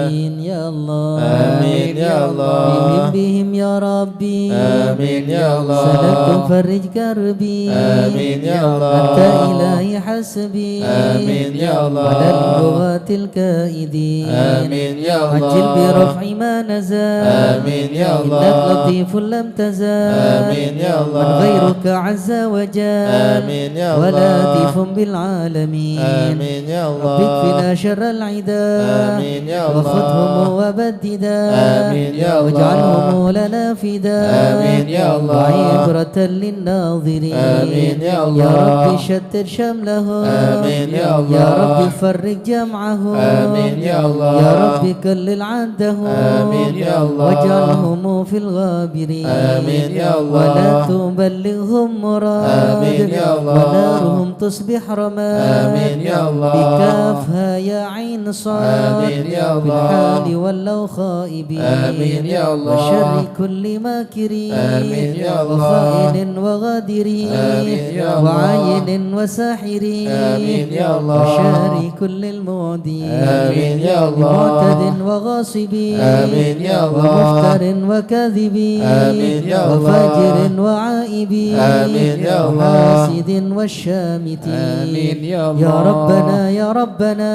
آمين يا الله آمين يا الله بهم بهم يا ربي آمين يا الله سلكت فرج كربي آمين يا الله أنت إلهي حسبي آمين يا الله على اللغات الكائدين آمين يا الله عجل برفع ما نزال آمين يا الله إنك لطيف لم تزال آمين يا الله من غيرك عز وجل آمين يا الله ولطيف بالعالمين آمين آمين يا الله رب اكفنا شر العداء آمين يا الله وخذهم وبددا آمين يا الله واجعلهم لنا فداء آمين يا الله وعبرة للناظرين آمين يا الله يا رب شتت شملهم آمين يا الله يا رب فرق جمعهم آمين يا الله يا رب كلل عدهم آمين يا الله واجعلهم في الغابرين آمين يا الله ولا تبلغهم مراد آمين يا الله ونارهم تصبح رماد آمين يا الله بكافها يا عين صاد آمين يا الله بالحال ولو خائبين آمين يا الله وشر كل ماكرين آمين يا الله وخائن وغادرين آمين يا الله وعين وساحرين آمين يا الله وشر كل المعدين آمين يا الله معتد وغاصبين آمين يا الله ومفتر وكاذبين آمين يا الله وفاجر وعائبين آمين يا الله وحاسد والشامتين آمين يا الله يا ربنا يا ربنا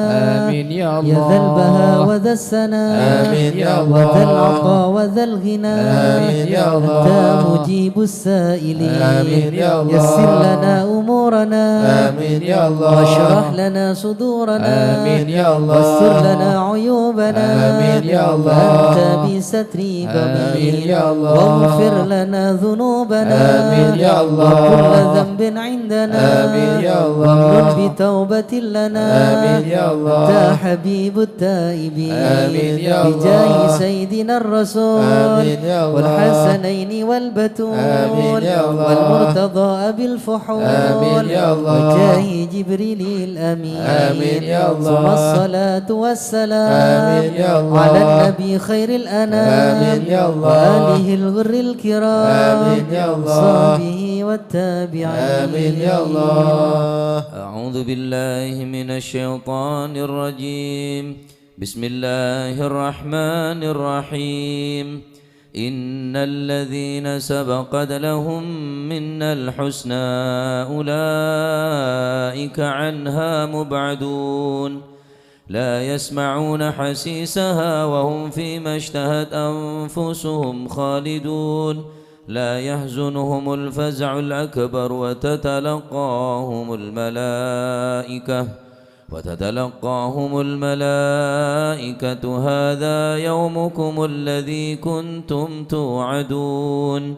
آمين يا الله يا ذا البهاء وذا السناء آمين يا الله وذا العطاء وذا الغنى آمين يا الله أنت مجيب السائلين آمين يا الله يسر لنا أمورنا آمين يا الله واشرح لنا صدورنا آمين يا الله واستر لنا عيوبنا آمين يا الله أنت بسترك آمين يا الله واغفر لنا ذنوبنا آمين يا الله وكل ذنب عندنا آمين يا الله وامن بتوبة لنا آمين يا الله أنت حبيب التائبين آمين يا الله بجاه سيدنا الرسول آمين يا الله والحسنين والبتول آمين يا الله والمرتضى بالفحول آمين يا الله وجاه جبريل الأمين آمين يا الله ثم الصلاة والسلام آمين يا الله على النبي خير الأنام آمين يا الله وآله الغر الكرام آمين يا الله وصحبه والتابعين آمين يا الله أعوذ بالله من الشيطان الرجيم بسم الله الرحمن الرحيم إن الذين سبقت لهم منا الحسنى أولئك عنها مبعدون لا يسمعون حسيسها وهم فيما اشتهت أنفسهم خالدون لا يحزنهم الفزع الأكبر وتتلقاهم الملائكة هذا يومكم الذي كنتم توعدون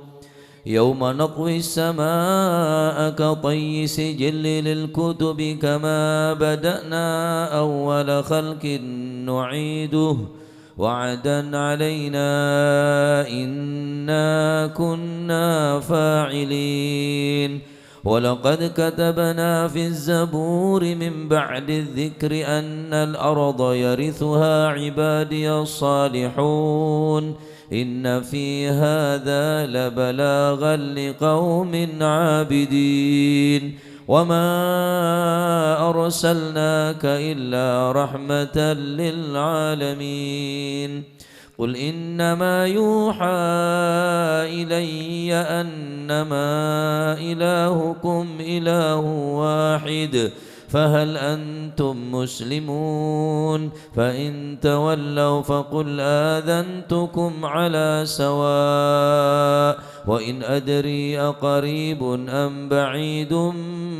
يوم نطوي السماء كطي سجل للكتب كما بدأنا أول خلق نعيده وعدا علينا إنا كنا فاعلين ولقد كتبنا في الزبور من بعد الذكر أن الأرض يرثها عبادي الصالحون إن في هذا لبلاغا لقوم عابدين وما أرسلناك إلا رحمة للعالمين قل إنما يوحى إلي أنما إلهكم إله واحد فهل أنتم مسلمون فإن تولوا فقل آذنتكم على سواء وإن أدري أقريب أم بعيد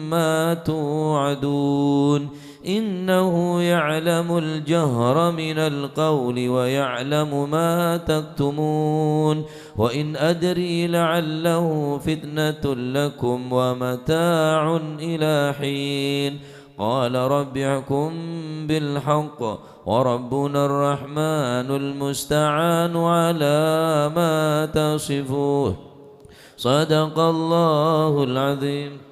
ما توعدون إنه يعلم الجهر من القول ويعلم ما تكتمون وإن أدري لعله فتنة لكم ومتاع إلى حين قال رب احكم بالحق وربنا الرحمن المستعان على ما تصفون صدق الله العظيم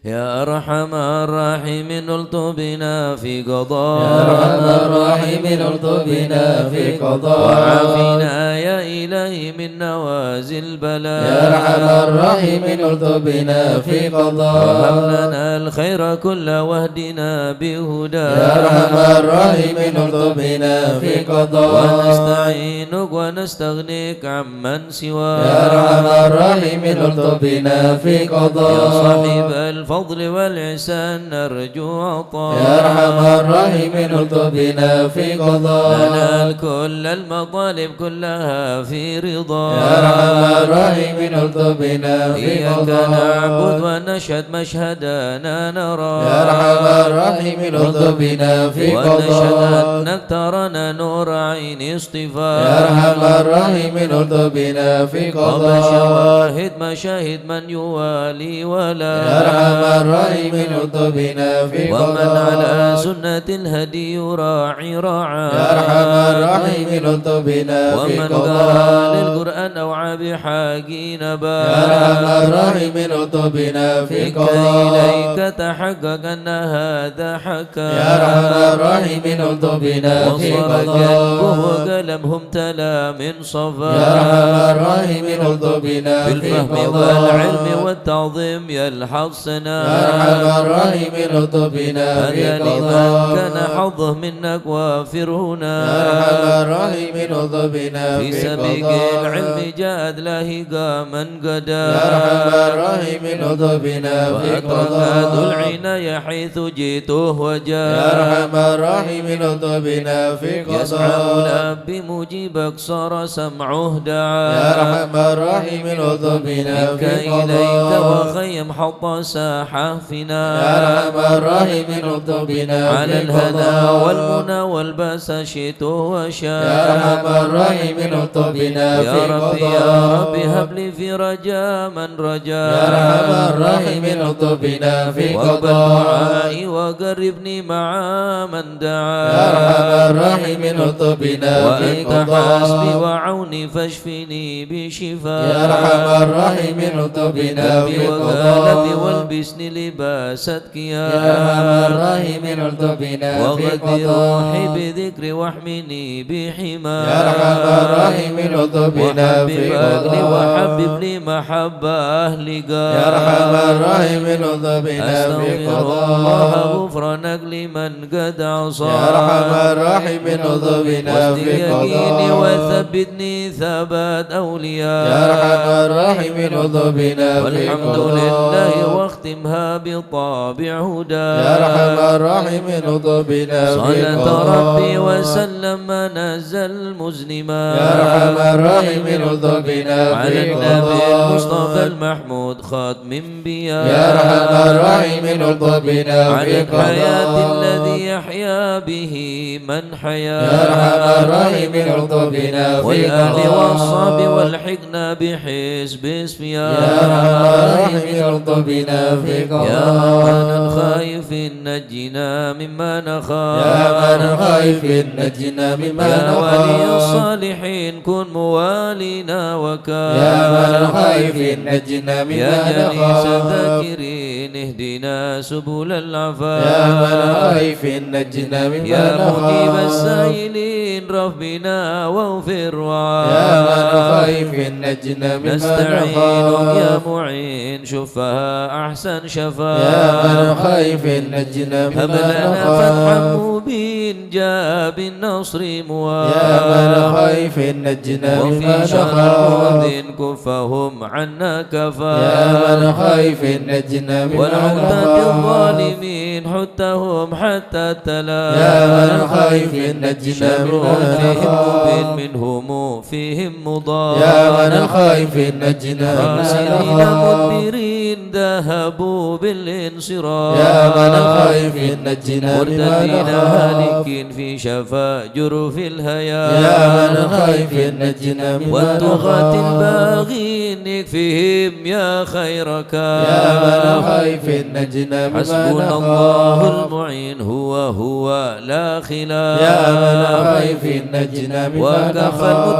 يا أرحم الراحمين الطبنا في قضاء يا أرحم الراحمين الطبنا في قضاء وعافنا يا إلهي من نوازل البلاء يا أرحم الراحمين الطبنا في قضاء وهب لنا الخير كله واهدنا بهدى يا أرحم الراحمين الطبنا في قضاء ونستعينك ونستغنيك عمن سواك يا أرحم الراحمين الطبنا في قضاء يا صاحب الفضل والإحسان نرجو عطاء يا أرحم الراحمين الطبنا في قضاء ننال كل المطالب كلها لها في رضا يا أرحم الراحمين الطف بنا في إياك قضاء نعبد ونشهد مشهدنا نرى يا أرحم الراحمين الطف بنا في ونشهد قضاء أنك ترانا نور عين اصطفاء يا أرحم الراحمين الطف بنا في قضاء وبشواهد مشاهد من يوالي ولا يا أرحم الراحمين الطف بنا في ومن قضاء على سنة الهدي يراعي راعى يا أرحم الراحمين الطف بنا في ومن قضاء قال للقرآن أوعى بحاجي نبا يا أرحم الراحمين الطف بنا في منك قضاء إليك تحقق أن هذا حكى يا أرحم الراحمين الطف بنا في وصار قلبه قضاء قلمهم تلا من صفا يا أرحم الراحمين الطف بنا في بالفهم قضاء والعلم والتعظيم يلحظ سنا يا أرحم الراحمين الطف بنا في هذا لمن قضاء كان حظه منك وافر هنا يا أرحم الراحمين الطف بنا في في سبيل قضاء العلم جاد لاهقا من قدا يا أرحم الراحمين الطف بنا في وأكرم ذو قضاء العناية حيث جئته وجاء يا أرحم الراحمين الطف بنا في يسمع قضاء الأب بمجيبك صار سمعه دعا يا أرحم الراحمين الطف بنا منك في إليك قضاء وخيم حط ساحة فينا يا أرحم الراحمين الطف بنا على في الهنا قضاء والمنى والباس شئت وشاء يا أرحم الراحمين الطف بنا يا في ربي قضاء يا ربي هب لي في رجاء من رجاء يا أرحم الراحمين الطف بنا في واقبل قضاء دعائي وقربني مع من دعا يا أرحم الراحمين الطف بنا في وأنت حسبي قضاء وعوني فاشفني بشفاء يا أرحم الراحمين الطف بنا قلبي في وقلبي قضاء والبسني لباسك يا أرحم الراحمين الطف بنا في وغذي روحي قضاء بذكر واحمني بحما يا أرحم الراحمين الطف بنا وحبب في أهلي وحبب قضاء لي محبة أهلك يا أرحم الراحمين الطف بنا في أستغفر الله قضاء غفرانك لمن قد عصى يا أرحم الراحمين الطف بنا واصل في يقيني قضاء وثبتني ثبات أولياء يا أرحم الراحمين الطف بنا في والحمد قضاء لله واختمها بطابع هدى يا أرحم الراحمين الطف بنا في صلاة قضاء ربي وسلم نزل مزنما يا أرحم الراحمين الطف بنا على في النبي المصطفى قضاء المحمود خاتم انبياء يا أرحم الراحمين الطف بنا عن في الحياة قضاء الذي يحيا به من حيا يا أرحم الراحمين الطف بنا في والآل قضاء والصحب والحقنا بحزب اسميا يا أرحم الراحمين الطف بنا في يا قضاء من خايف نجنا مما نخاف يا من خايف نجنا مما يا ولي نخاف الصالحين كن موالينا وكان يا من خايف نجنا يا مما جليس نخاف الذاكرين اهدنا سبل العفاف يا من خايف نجنا مما يا مجيب نخاف السائلين ربنا واغفر يا من وعاف خايف نجنا مما نستعينك يا نخاف معين شفها أحسن شفاء يا من خايف نجنا هب مما لنا فتحا نخاف مبين جاء بالنصر يا من مواب خايف نجنا مما وفي شر نخاف المؤذن كفهم عنا كفى يا من خايف نجنا مما والعقدة نخاف الظالمين حتهم حتى تلا يا من خايف نجنا شرهم مما فيهم مبين نخاف منهم فيهم مضاد يا من خايف نجنا مما خاسرين نخاف مدبرين ذهبوا بالانصراف يا من خايف نجنا مما مرتدين نخاف هالكين في شفا جرف الهيا يا من خايف نجنا مما والطغاة نخاف الباغين يكفيهم يا خيرك يا من خايف نجنا مما حسبنا الله نخاف المعين هو لا خلاف يا من خايف نجنا مما وكفى نخاف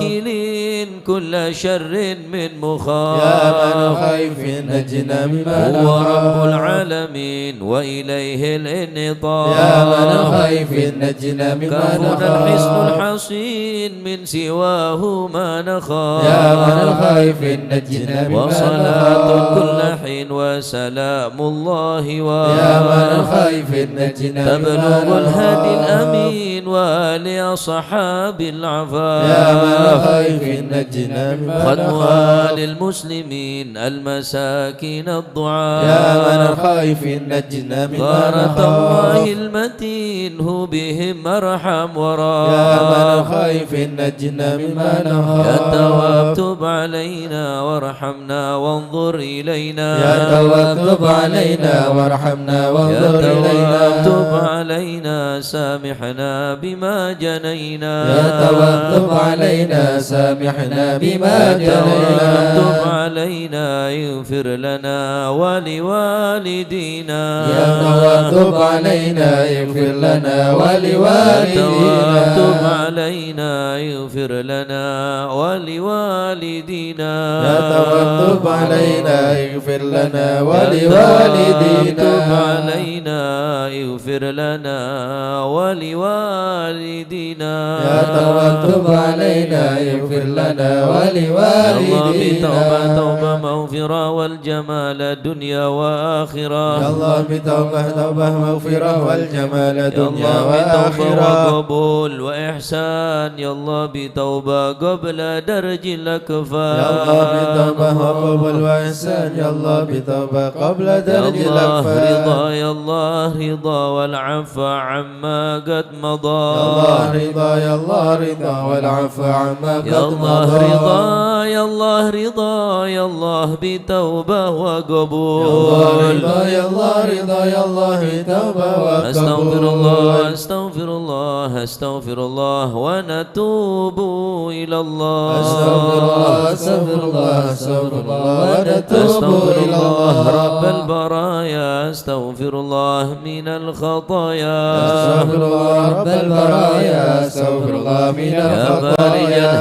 المتوكلين كل شر من مخاف يا من خايف نجنا مما هو رب نخاف العالمين وإليه الانطاف يا من خايف نجنا مما كفنا الحصن نخاف الحصين من سواه ما نخاف يا من خايف نجنا مما وصلاة نخاف كل حين وسلام الله يا من خيف نجنا تبلغ الهادي الأمين وآل أصحاب العفاف يا من خيف نجنا ختم آل المسلمين المساكين الضعاف يا من خيف نجنا غارة الله المتين هو بهم أرحم وراء يا من خيف نجنا مما نخاف يا تواب تب علينا وارحمنا وانظر إلينا يا تواب تب علينا وارحمنا وانظر يا تواب إلينا تب علينا سامحنا بما جنينا يا تواب تب علينا سامحنا بما يا تواب جنينا تب علينا اغفر لنا ولوالدينا يا تواب تب علينا اغفر لنا يا تواب ولوالدينا تب علينا اغفر لنا ولوالدينا يا تواب تب علينا اغفر لنا تب ولوالدينا علينا اغفر لنا ولوالدينا يا تواب تب علينا اغفر لنا يا الله ولوالدينا بتوبة توبة مغفرة والجمال الدنيا وآخرة يا الله بتوبة توبة مغفرة والجمال يا دنيا الله بتوبة وآخرة وقبول وإحسان يا الله بتوبة قبل درج الأكفاء يا الله بتوبة وقبول وإحسان يا الله بتوبة قبل يا درج الله الأكفاء رضا يا الله رضا والعفو عما قد مضى يا الله رضا يا الله رضا والعفو عما يا قد الله مضى رضا يا الله رضا يا الله بتوبة وقبول يا الله رضا يا الله بتوبة وقبول أستغفر الله أستغفر الله أستغفر الله ونتوب إلى الله أستغفر الله أستغفر الله أستغفر الله ونتوب أستغفر إلى الله رب الله البرايا أستغفر الله من الخطايا أستغفر الله رب البرايا أستغفر الله من يا فارج الهم الخطايا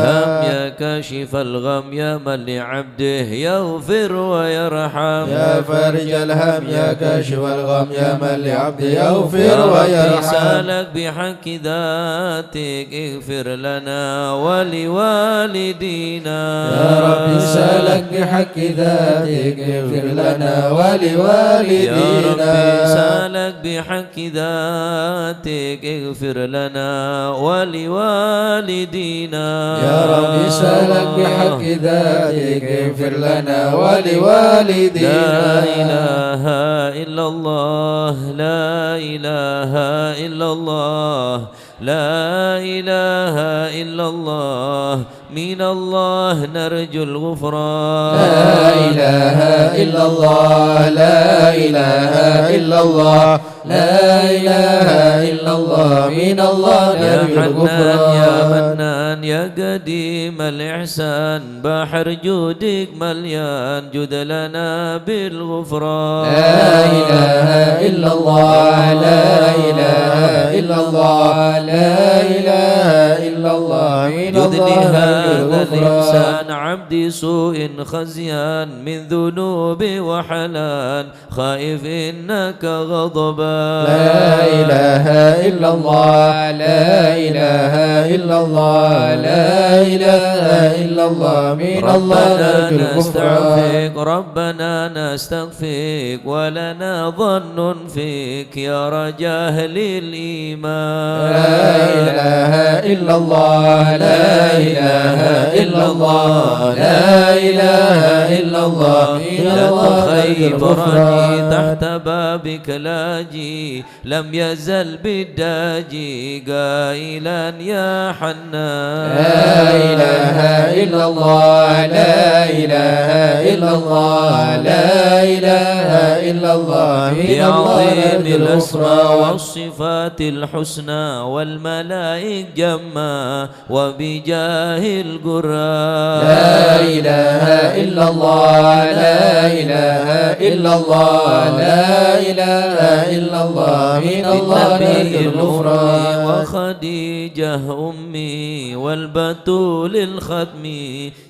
يا كاشف الغم يا من لعبده يغفر ويرحم يا فارج الهم يا كاشف الغم يا من لعبده يغفر يا ربي ويرحم سالك بحق ذاتك اغفر لنا ولوالدينا يا ربي سالك بحق ذاتك اغفر لنا يا ولوالدينا ربي سالك بحق ذاتك اغفر لنا ولوالدينا يا ربي سالك بحق ذاتك اغفر لنا ولوالدينا لا إله إلا الله لا إله إلا الله لا إله إلا الله من الله نرجو الغفران لا إله إلا الله لا إله إلا الله لا إله إلا الله من الله يا نرجو حنان يا الغفران منان يا قديم الإحسان بحر جودك مليان جد لنا بالغفران لا إله إلا الله لا إله إلا الله لا إله إلا الله من يدني الله هذا نرجو الغفران الإنسان عبدي سوء خزيان من ذنوب وحلال خائف إنك غضبان لا إله إلا الله لا إله إلا الله لا إله إلا الله من الله ربنا نرجو الغفران نستغفرك ربنا نستغفرك ولنا ظن فيك يا رجاه للإيمان لا إله إلا الله لا إله إلا الله لا إله إلا الله من لا الله تخيب نرجو رجي الغفران تحت بابك لاجي لم يزل بالداجي قائلا يا حنان لا إله إلا الله لا إله إلا الله لا إله إلا الله من الله بعظيم نرجو الأسماء الغفران والصفات الحسنى والملائك جمّا وبجاه القرآن لا إله إلا الله لا إله إلا الله لا إله إلا الله من الله بالنبي نرجو الغفران وخديجة أمي والبتول الختم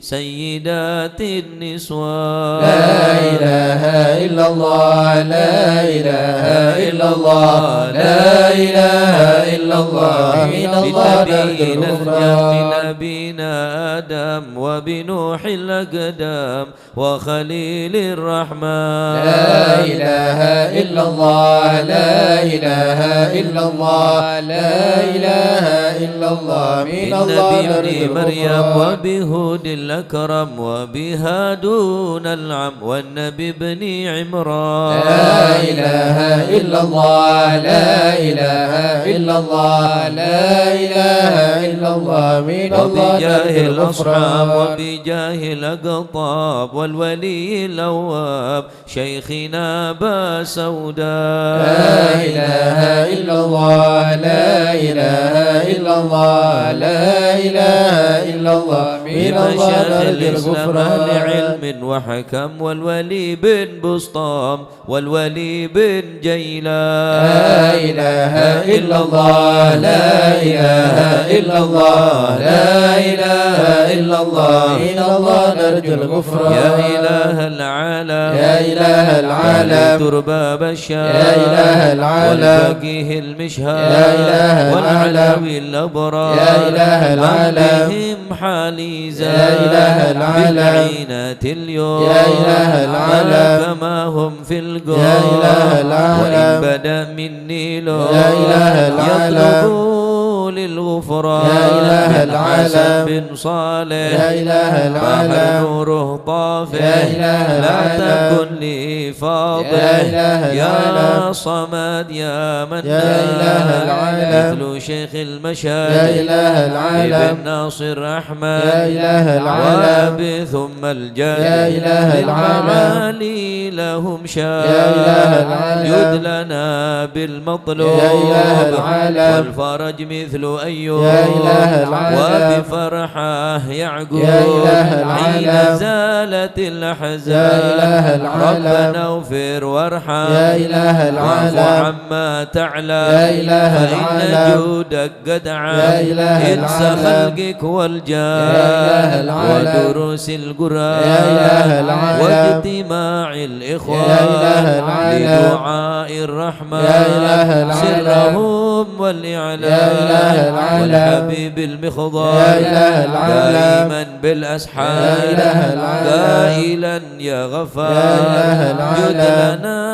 سيدات النسوان لا إله إلا إلا الله لا إله إلا الله لا إله إلا الله من الله نرجو الغفران بنبينا آدم وبنوح الأقدام وخليل الرحمن لا إله إلا الله لا إله إلا الله لا إله إلا الله من الله نرجو مريم وبهود الأكرم وبها دون العم والنبي بن عمران لا إله إلا الله لا إله إلا الله لا إله إلا الله من الله وبجاه الأصحاب الغفران وبجاه الأقطاب والولي الأواب شيخنا أبا سوداء لا إله إلا الله لا إله إلا الله لا إله إلا الله من الله نرجو الغفران لعلم وحكم والولي بن بسطام والولي بن جيلان لا إله إلا الله لا إله إلا الله لا إله إلا الله من الله نرجو الغفران يا إله العالم يا إله العالم ترباب الشام يا إله العالم والفقيه المشهاد يا إله العالم والعلوي الأبرار يا إله العالم بهم حالي زاد يا إله العالم بالعينة اليوم يا إله العالم كما هم في القوم يا إله العالم وإن بدأ مني لو يا إله العالم يطلبوا للغفران يا إله العالم بن صالح يا إله العالم بحر نوره طافح يا إله لا العالم تكن لي فاضح يا إله يا العالم صمد يا منان يا إله العالم مثل شيخ يا المشاهد إله العالم ابن ناصر أحمد يا إله العالم وأبي ثم الجاد يا إله العالم للمعالي لهم شاد يا إله العالم جد لنا بالمطلوب يا إله العالم والفرج مثل أيوب يا إله العالم وبفرحه يعقوب يا إله حين العالم زالت يا الأحزان إله العالم ربنا اغفر وارحم يا إله واعف العالم عما تعلم يا إله فإن العالم جودك قد عام يا إله إنس العالم خلقك والجاه يا إله العالم ودروس القرآن يا إله العالم واجتماع الإخوان يا إله العالم لدعاء الرحمن يا إله العالم سرهم والإعلان يا إله العالم والحبيب المخضر يا إله العالم دائما بالأسحار يا إله العالم قائلا يا غفار يا إله العالم جد لنا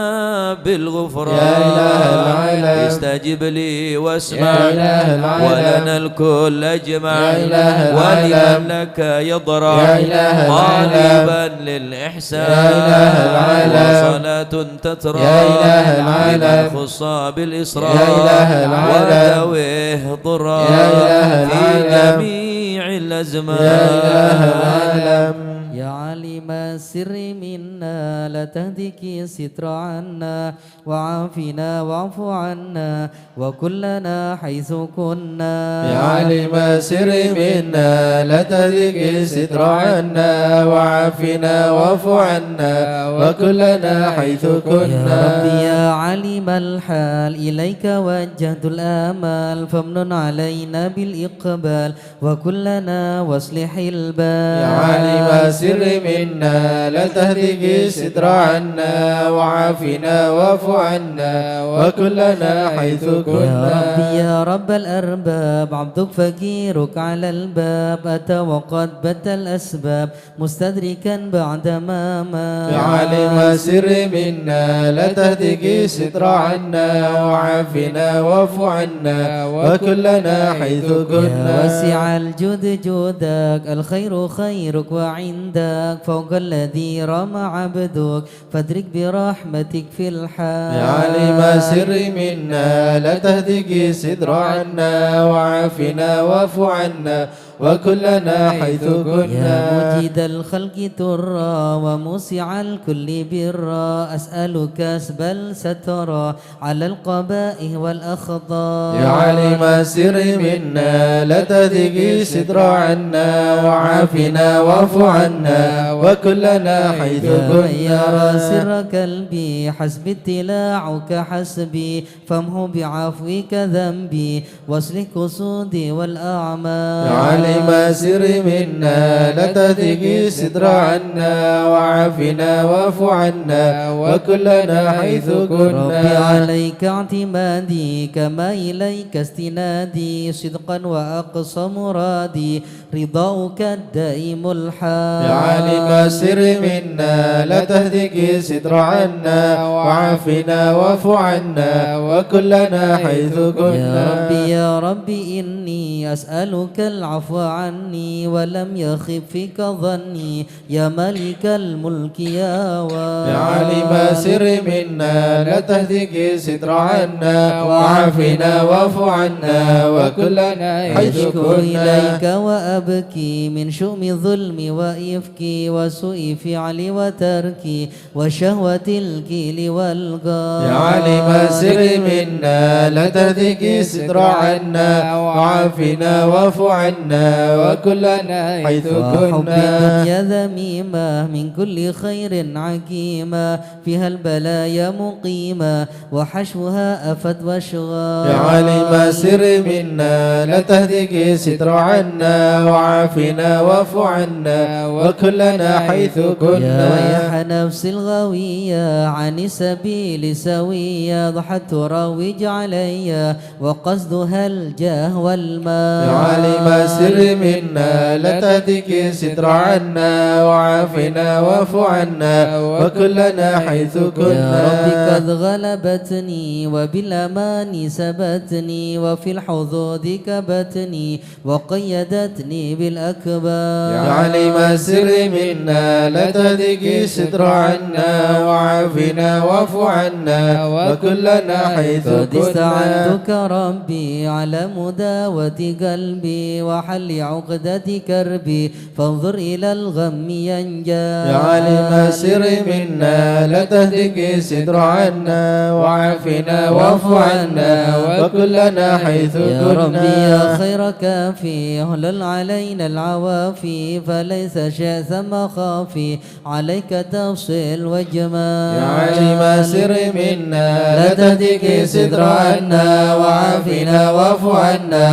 بالغفران يا إله العالم استجب لي واسمع يا إله العالم ولنا الكل أجمع يا إله ولمن العالم لك يضرع يا إله العالم طالبا للإحسان يا إله العالم وصلاة تترى يا إله العالم لمن خص بالإسراء يا إله العالم وذويه ضرا يا إله في العالم جميع الأزمان يا إله العالم يا عالم السر منا لا تهدك ستر عنا وعافنا واعف عنا وكلنا حيث كنا يا عالم السر منا لا تهدك ستر عنا وعافنا واعف عنا وكلنا حيث يا كنا ربي يا عليم الحال إليك وجهت الآمال فامنن علينا بالإقبال وكلنا واصلح البال يا عالم السر منا لا تهدك ستر عنا وعافنا واعف عنا وكلنا حيث يا كنا ربي يا رب الأرباب عبدك فقيرك على الباب أتى وقد بدا الأسباب مستدركا بعدما ما يا عالم السر منا لا تهدك ستر عنا وعافنا واعف عنا وكلنا حيث يا كنا واسع الجود جودك الخير خيرك وعندك فوق الذي رمى عبدك فادرك برحمتك في الحال يا عالم السر منا لا تهدك ستر عنا وعافنا واعف عنا وكلنا حيث يا كنا مجيد الخلق ترى وموسع الكل برا أسألك كسب السترى على القبائح والأخضار يا عالم السر منا لا تهدك ستر عنا وعافنا واعف عنا وكلنا حيث يا من يرى كنا سر قلبي حسبي اتلاعك حسبي فامحو بعفوك ذنبي واصلح قصودي والأعمال يا عالم عالم سر منا لا تهتك ستر عنا وعافنا واعف عنا وكلنا حيث ربي كنا عليك اعتمادي كما إليك استنادي صدقا وأقصى مرادي رضاؤك الدائم الحال يا عالم سر منا لا تهتك ستر عنا وعافنا واعف عنا وكلنا حيث كنا يا ربي إني أسألك العفو عني ولم يخب فيك ظني يا ملك الملك يا واد يا عالم سر منا لا تهتك ستر عنا وعافنا واعف عنا وكلنا حيث أشكو إليك كنا وأبكي من شؤم ظلمي وإفكي وسوء فعلي وتركي وشهوة الكيل والقال يا عالم سر منا لا تهتك ستر عنا وعافنا واعف عنا وكلنا حيث وحب كنا الدنيا ذميمة من كل خير عكيمة فيها البلايا مقيمة وحشوها أفت واشغال يا عالم سر منا لا تهتك ستر عنا وعافنا واعف عنا وكلنا حيث يا كنا ويح نفس الغوية عن السبيل سوية ضحت تروج علي وقصدها الجاه والمال يا عالم سر منا لا تهتك ستر عنا وعافنا واعف عنا وكلنا حيث يا رب كنا قد غلبتني وبالأمان سبتني وفي الحظوظ كبتني وقيدتني بالأكبار يا عالم سر منا لا تهتك ستر عنا وعافنا واعف عنا وكلنا حيث قد كنا استعنتك ربي على مداوة قلبي وحل عقدة كربي فانظر إلى الغم ينجا يا عالم سر منا لا تهتك ستر عنا وعافنا واعف عنا وكلنا حيث يا ربي يا كنا خير كافي اهلل علينا العوافي فليس شيء ثم خافي عليك تفصيل وجمال يا عالم سر منا لا تهتك ستر عنا وعافنا واعف عنا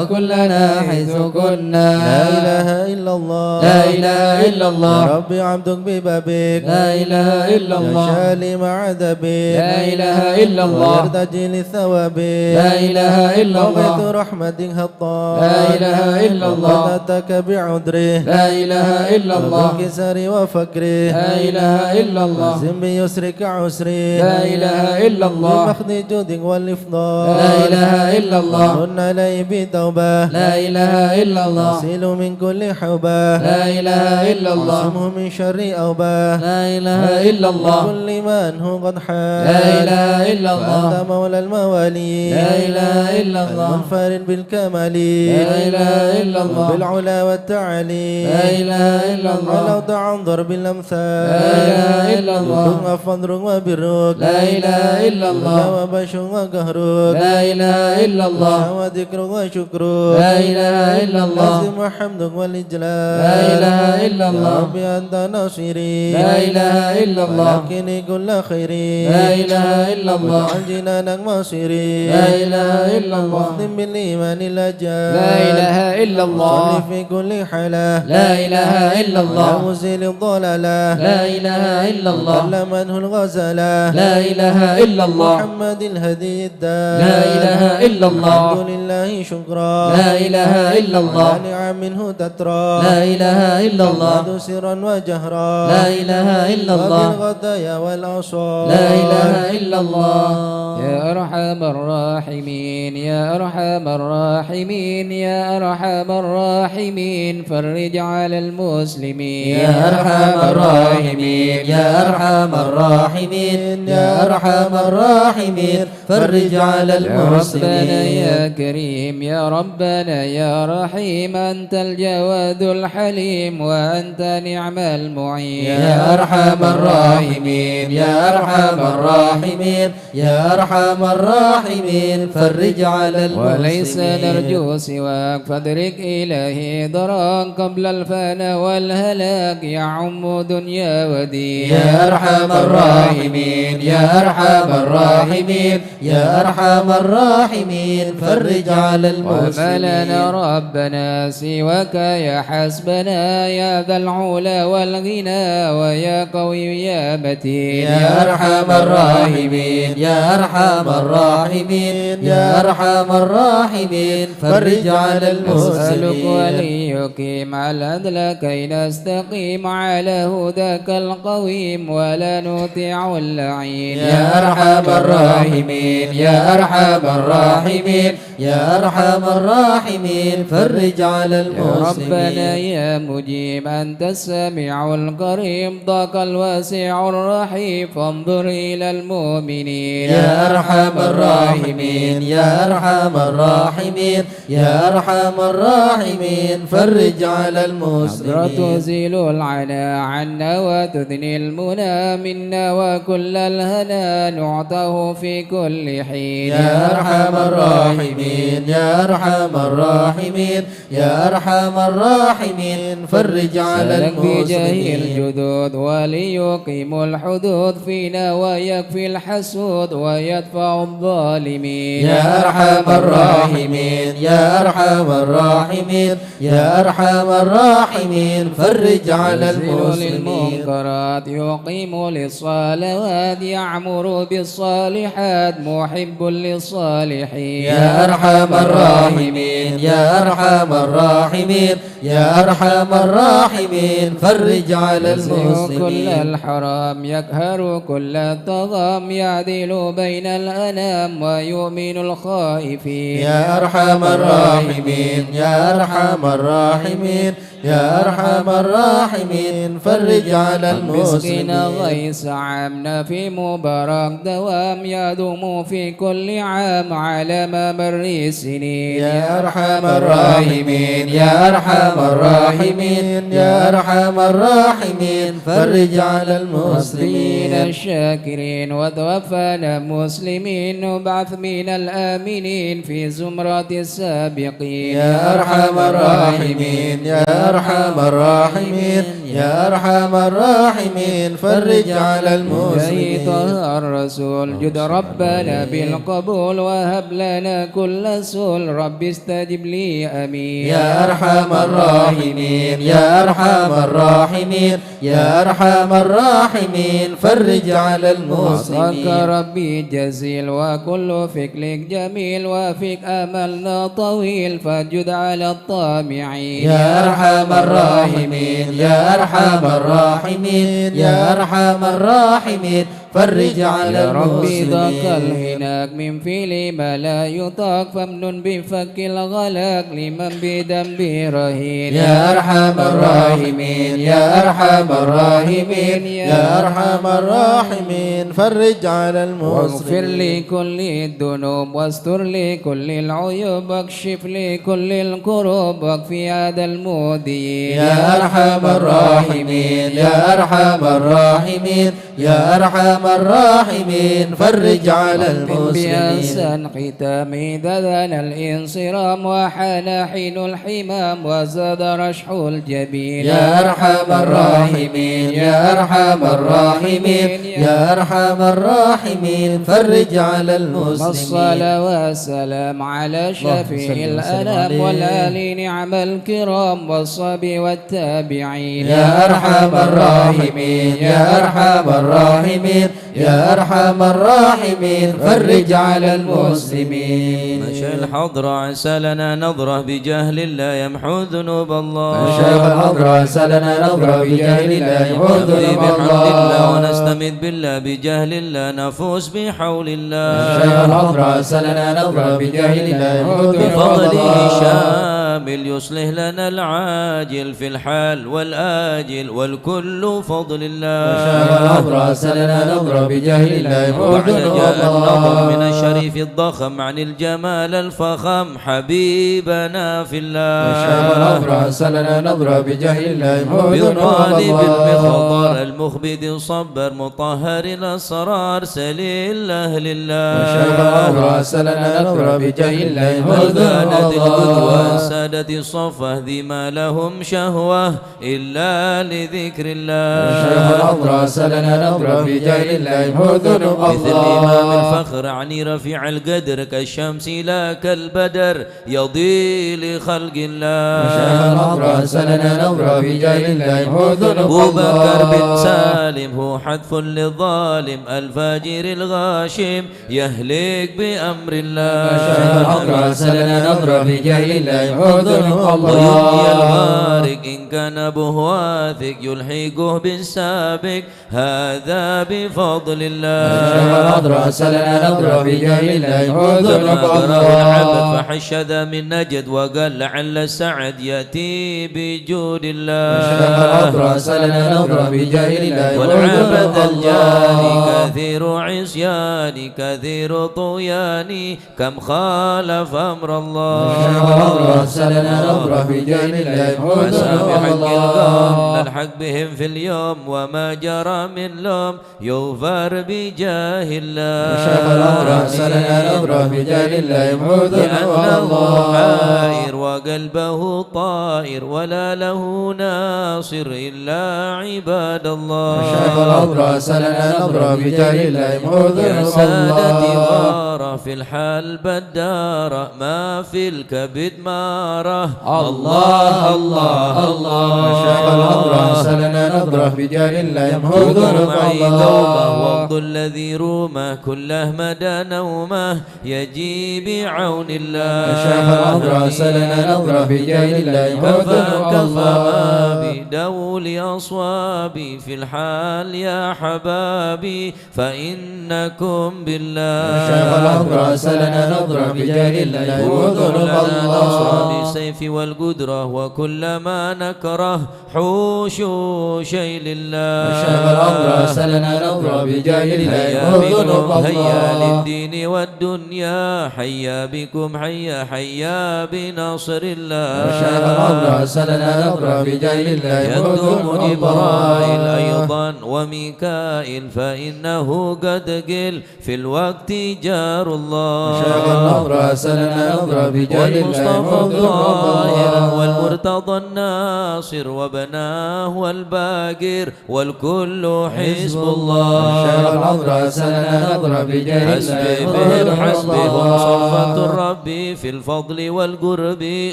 وكلنا حيث كنا لا إله إلا الله لا إله إلا يا الله ربي عبدك ببابك لا إله إلا يا الله شالي مع عذابك لا إله إلا الله ويرتجي لثوابك لا إله إلا وبيت الله رحمة هطال لا إله إلا الله وقدتك بعذره لا إله إلا الله وبالكسر وفكره لا إله إلا الله وزن بيسرك عسره لا إله إلا الله بمخد جودك والإفضال لا إله إلا الله رن علي بتوبة لا إله إلا الله أصيل من كل حوبة لا إله إلا الله عصمه من شر أوبة لا لا إله إلا الله كل من هو قد حال لا إله إلا الله وأنت مولى الموالي لا إله إلا الله المنفرد بالكمال لا إله إلا الله بالعلا والتعالي لا إله إلا الله ولو تعنظر بالأمثال لا إله إلا الله ثم فضل وبرك لا إله إلا الله وبش وقهرك لا إله إلا الله وذكر وشكرك لا إله إلا الله لازم حمدك والإجلال لا إله إلا الله يا ربي أنت ناصري لا إله إلا الله ولكني كل خيري لا إله إلا الله واجعل جنانك مصيري لا إله إلا الله واختم بالإيمان الأجال لا إله إلا الله صل في كل حالة لا إله إلا يا الله مزيل الضلالة لا إله إلا الله كل منه الغزالة لا إله إلا الله محمد الهدي الدال لا إله إلا الله الحمد لله شكرا لا إله إلا الله على نعم منه تترى لا إله إلا الله يحمد سرا وجهرا لا إله إلا الله وبالغدايا والأصال لا إله إلا الله يا أرحم الراحمين يا أرحم الراحمين يا أرحم الراحمين فرج على المسلمين يا أرحم الراحمين يا أرحم الراحمين يا أرحم الراحمين فرج على يا ربنا المسلمين يا كريم يا ربنا يا رحيم أنت الجواد الحليم وأنت نعم المعين يا أرحم الراحمين يا أرحم الراحمين يا أرحم الراحمين فرج على وليس المسلمين نرجو سواك فادرك إلهي ضراك قبل الفناء والهلاك يعم دنيا ودين يا أرحم الراحمين يا أرحم الراحمين يا أرحم الراحمين فرج على وما لنا المسلمين رب ربنا سواك يا حسبنا يا ذا العلا والغنى ويا قوي يا متين يا أرحم الراحمين يا أرحم الراحمين يا أرحم الراحمين فرج على نسألك المسلمين وليقيم على العدل كي نستقيم على هداك القويم ولا نطيع اللعين يا أرحم الراحمين يا أرحم الراحمين يا أرحم الراحمين فرج على يا ربنا المسلمين يا مجيب أنت السميع القريب ضاق الواسع الرحيم فانظر إلى المؤمنين يا أرحم الراحمين يا أرحم الراحمين يا أرحم الراحمين فرج على حضرة المسلمين تزيل العنا عنا وتثني المنى منا وكل الهنا نعطه في كل حين يا أرحم الراحمين يا أرحم الراحمين يا أرحم الراحمين فرج على سلك بجاه المسلمين الجدود وليقيم الحدود فينا ويكفي الحسود ويدفع الظالمين يا أرحم الراحمين يا أرحم الراحمين يا أرحم الراحمين فرج على يزيل المسلمين للمنكرات يقيم للصلوات يعمر بالصالحات محب للصالحين يا أرحم الراحمين يا أرحم الراحمين يا أرحم الراحمين فرج على يزيل كل المسلمين الحرام يقهر كل الطغام يعدل بين الأنام ويؤمن الخائفين يا أرحم الراحمين يا أرحم الراحمين يا أرحم الراحمين فرج على المسكين المسلمين غيث عامنا في مبارك دوام يدوم في كل عام على ممر السنين يا أرحم الراحمين يا أرحم الراحمين يا أرحم الراحمين فرج على المسلمين المسلمين الشاكرين وتوفانا مسلمين وبعث من الآمنين في زمرة السابقين يا أرحم الراحمين يا أرحم الراحمين يا أرحم الراحمين فرج على المسلمين طه الرسول جد ربنا بالقبول وهب لنا كل سول رب استجب لي أمين يا أرحم الراحمين يا أرحم الراحمين يا أرحم الراحمين فرج على عطاك المسلمين ربي جزيل وكل فكرك جميل وفيك أملنا طويل فجد على الطامعين يا أرحم الراحمين يا أرحم الراحمين يا أرحم الراحمين فرج على يا ربي ضاق المسلمين الهناك من فعل ما لا يطاق فمن بفك الغلاق لمن بذنبه رهين يا أرحم الراحمين يا أرحم الراحمين يا أرحم الراحمين فرج على واغفر المسلمين لكل الذنوب واستر لكل العيوب واكشف لكل الكروب واكفي هذا المؤذيين يا أرحم الراحمين يا أرحم الراحمين يا أرحم الراحمين فرج على المسلمين بأحسن ختام ذذن الانصرام وحان حين الحمام وزاد رشح الجبين يا أرحم الراحمين يا أرحم الراحمين يا أرحم الراحمين فرج على المسلمين الصلاة والسلام على شفيع الأنام والآل نعم الكرام والصحب والتابعين يا أرحم الراحمين يا أرحم الراحمين يا أرحم الراحمين فرج على المسلمين مشى الحضر عسى لنا نظرة بجهل الله يمحو ذنوب الله الشيخ الحضر سلنا نظرة بجهل الله يمحو ذنوب بحمد الله الله ونستمد بالله بجهل الله نفوز بحول الله الشيخ الحضر سلنا نظرة بجهل الله يمحو ذنوب بفضله الله شامل يصلح لنا العاجل في الحال والآجل والكل فضل الله الشيخ الحضر سلنا نظرة بجهل الله يمحو بعد ذنوب جاء النظر من الله الشريف الضخم عن الجمال الفخم حبيبنا في الشيخ الله الحضر سلنا نظرة بجهل الله يمحو ذنوب بالطالب المخضر الله المخبد صبر مطهر الأسرار سليل أهل الله الشيخ الحضر سلنا نظرة بجهل الله يمحو ذنوب وذانت الله القدوة والسادة الصفة ذي ما لهم شهوة إلا لذكر الله. شيخ الأضراس لنا نظرة في جاه الله حذن مثل الإمام الله. الفخر عني رفيع القدر كالشمس لا كالبدر يضي لخلق الله. شيخ الأضراس لنا نظرة في جاه الله حذن أبو بكر بن الله. سالم هو حذف للظالم الفاجر الغاشم يهلك بأمر الله. شيخ الأضراس لنا نظرة في جاه الله حذن ويحيي الله. الغارق إن كان أبوه واثق يلحقه بالسابق هذا بفضل الله. شيخ الأضراس لنا نظرة في جاه الله حذن العبد الله. فحش ذا من نجد وقال لعل السعد يأتي بجود الله. شيخ الأضراس لنا نظرة في جاه الله والعبد حذن الجاني الله. كثير عصياني كثير طغياني كم خالف أمر الله. شيخ الأضراس لنا نظرة في جاه الله عسى حذن بحق القوم الله. نلحق بهم في اليوم وما جرى من لوم يغفر بجاه الله. شيخ الأضراس لنا نظرة في جاه الله حذن لأنه الله. حائر وقلبه طائر ولا له ناصر إلا عباد الله. شيخ الأضراس لنا نظرة في جاه الله يا حذن سادتي الله. غارة في الحال بدارة ما في الكبد مارة الله الله الله. شيخ الأضراس لنا نظرة في جاه الله حذن معي دومة الله. وقت الذي رومه كله مدى نومه يجي بعون الله. شيخ الأضراس لنا نظرة في جاه الله كفى حذن كفى الله. بدول أصوابي في الحال يا حبابي فإنكم بالله. شيخ الأضراس لنا نظرة في جاه الله حذن لنا نصر الله. بالسيف والقدرة وكل ما نكره حوشوشي لله. شيخ الأضراس لنا نظرة في جاه الله هيا حذن بكم هيا الله. للدين والدنيا حيا بكم حيا حيا بنصر الله. شيخ الأضراس لنا نظرة في جاه الله يدوم حذن جبرائيل الله. أيضا وميكائيل فإنه قد قل في الوقت جار الله. شيخ الأضراس لنا نظرة في جاه الله والمصطفى حذن الطاهر الله. والمرتضى الناصر وبناه والباقر والكل حزب الله. شيخ الأضراس لنا نظرة في جاه الله حسبي حذن بهم حسبهم صفة الله. الرب في الفضل والقرب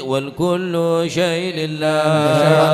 والكل شيء شيخ لله.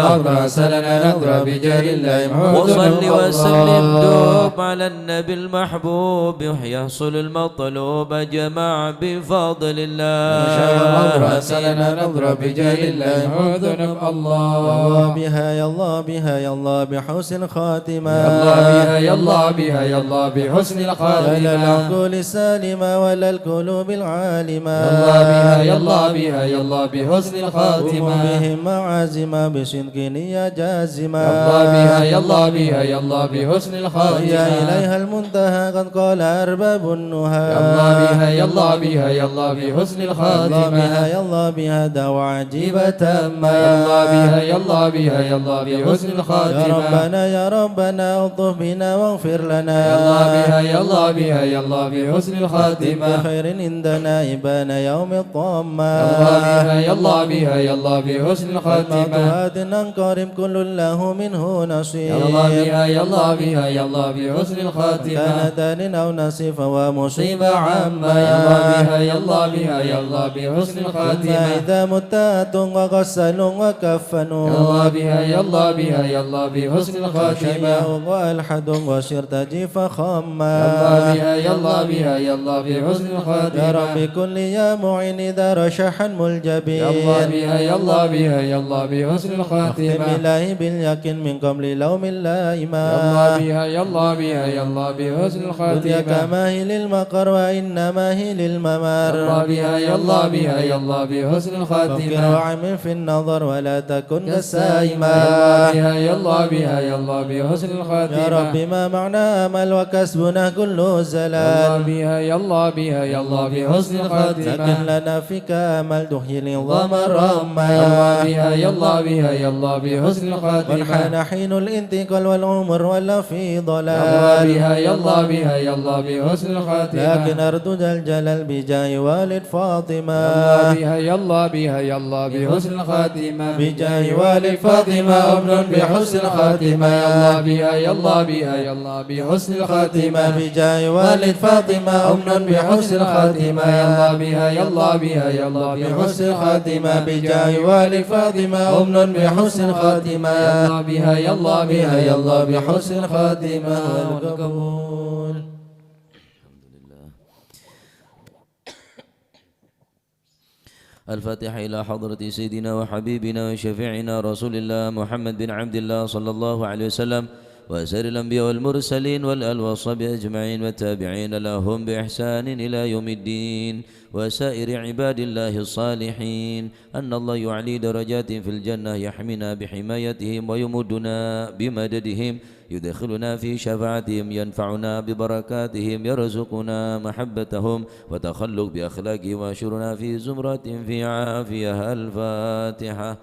الأضراس لنا نظرة في جاه الله حذن وصل وسلم الله. دوب على النبي المحبوب يحصل المطلوب جمع بفضل الله. شيخ الأضراس لنا نظرة في جاه الله حذن الله. بها يا الله بها يا الله بحسن الخاتمة. يلا بها يلا بها يلا بحسن ولا الخاتمة. العقول السالمة ولا القلوب العالمة. يلا بها يلا بها يلا بحسن وهم الخاتمة. بهم معازمة بصدق نية جازمة. يلا بها يلا بها يلا بحسن يا الخاتمة. إليها المنتهى قد قال أرباب النهى. يلا بها يلا بها يلا بحسن يلا الخاتمة. بها يلا بها دعوة عجيبة تامة. يلا بها يلا بها يلا بحسن يا الخاتمة. ربنا يا ربنا الطف بنا واغفر لنا. يلا بها يلا بها يلا بحسن الخاتمة. بخير عندنا إبان يوم الطامة. يلا بها يلا بها يلا بحسن الموت الخاتمة. آت قريب كل له منه نصيب. يلا بها يلا بها يلا بحسن الخاتمة. كان دار أو نصيب ومصيبة عامة. يلا بها يلا بها يلا بحسن الخاتمة. إذا متات وغسلوا وكفنوا. يلا بها يلا بها يلا بحسن الخاتمة. شيماء وألحد وصرت جيف خما. يلا بها يلا بها يلا بحسن يا الخاتمة. رب كل يا معين إذا رشحا ملجبين. يلا بها يلا بها يلا بحسن أختم الخاتمة. الله باليقين من قبل لوم اللائمة. يلا بها يلا بها يلا بحسن دنيا الخاتمة. كما هي للمقر وإنما هي للممر. يلا بها يلا بها يلا بحسن فكر الخاتمة. وعمل في النظر ولا تكن يلا كالسائمة. بها يلا بها يلا بحسن الخاتمة. يا رب ما معنى أمل وكسبنا كل يلا زلال. بها يلا بها يلا بحسن لكن الخاتمة. لنا فيك أمل تحيي العظام يلا الرمى. بها يلا بها يلا بحسن الخاتمة. والحان حين الانتقال والعمر ولا في يلا ضلال. بها يلا بها يلا بحسن الخاتمة. لكن أرجو الجلال بجاه والد يلا فاطمة. بها يلا بها بها يا الله بحسن الخاتمة بجاه والد فاطمة أمن بحسن الخاتمة يا الله بها يا الله بها يا الله بحسن الخاتمة بجاه والد فاطمة أمن بحسن الخاتمة يا الله بها يا الله بها يا الله بحسن الخاتمة بجاه والد فاطمة أمن بحسن الخاتمة يا الله بها يا الله بها يا الله بحسن الخاتمة والقبول. الفاتحة إلى حضرة سيدنا وحبيبنا وشفيعنا رسول الله محمد بن عبد الله صلى الله عليه وسلم وسائر الأنبياء والمرسلين والآل والصحبه أجمعين والتابعين لهم بإحسان إلى يوم الدين وسائر عباد الله الصالحين أن الله يعلي درجات في الجنة يحمينا بحمايتهم ويمدنا بمددهم يدخلنا في شفاعتهم ينفعنا ببركاتهم يرزقنا محبتهم وتخلق بأخلاقهم وأشرنا في زمرة في عافية. الفاتحة.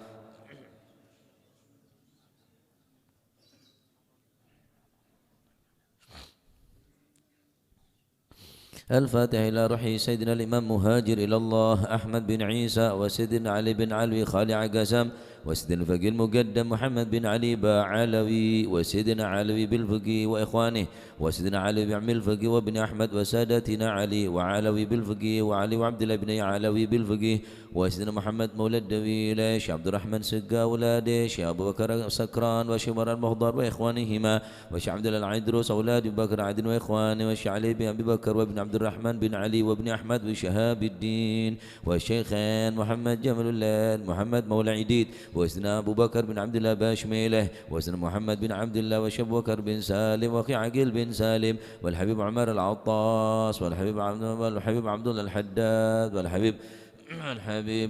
الفاتحة إلى روح سيدنا الإمام مهاجر إلى الله أحمد بن عيسى وسيدنا علي بن علوي خالع قسم وسيدنا الفقيه المقدم محمد بن علي بعلوي وسيدنا علوي بالفقيه وإخوانه وسيدنا علي بن الفقيه وابن أحمد وسادتنا علي وعلوي بالفقيه وعلي وعبد الله بن علوي بالفقيه وسيدنا محمد مولد دويل شيخ عبد الرحمن سقا ولاده شيخ أبو بكر سكران وشيخ مر المخضر وإخوانهما وشيخ عبد الله العيدروس أولاد أبي بكر عدن وإخوانه وشيخ علي بن أبي بكر وابن عبد الرحمن بن علي وابن أحمد وشهاب الدين والشيخين محمد جمل الله محمد مولى عديد وسيدنا أبو بكر بن عبد الله باشميله وسيدنا محمد بن عبد الله وشيخ بكر بن سالم وأخي عقيل بن سالم والحبيب عمر العطاس والحبيب عبد الله الحداد والحبيب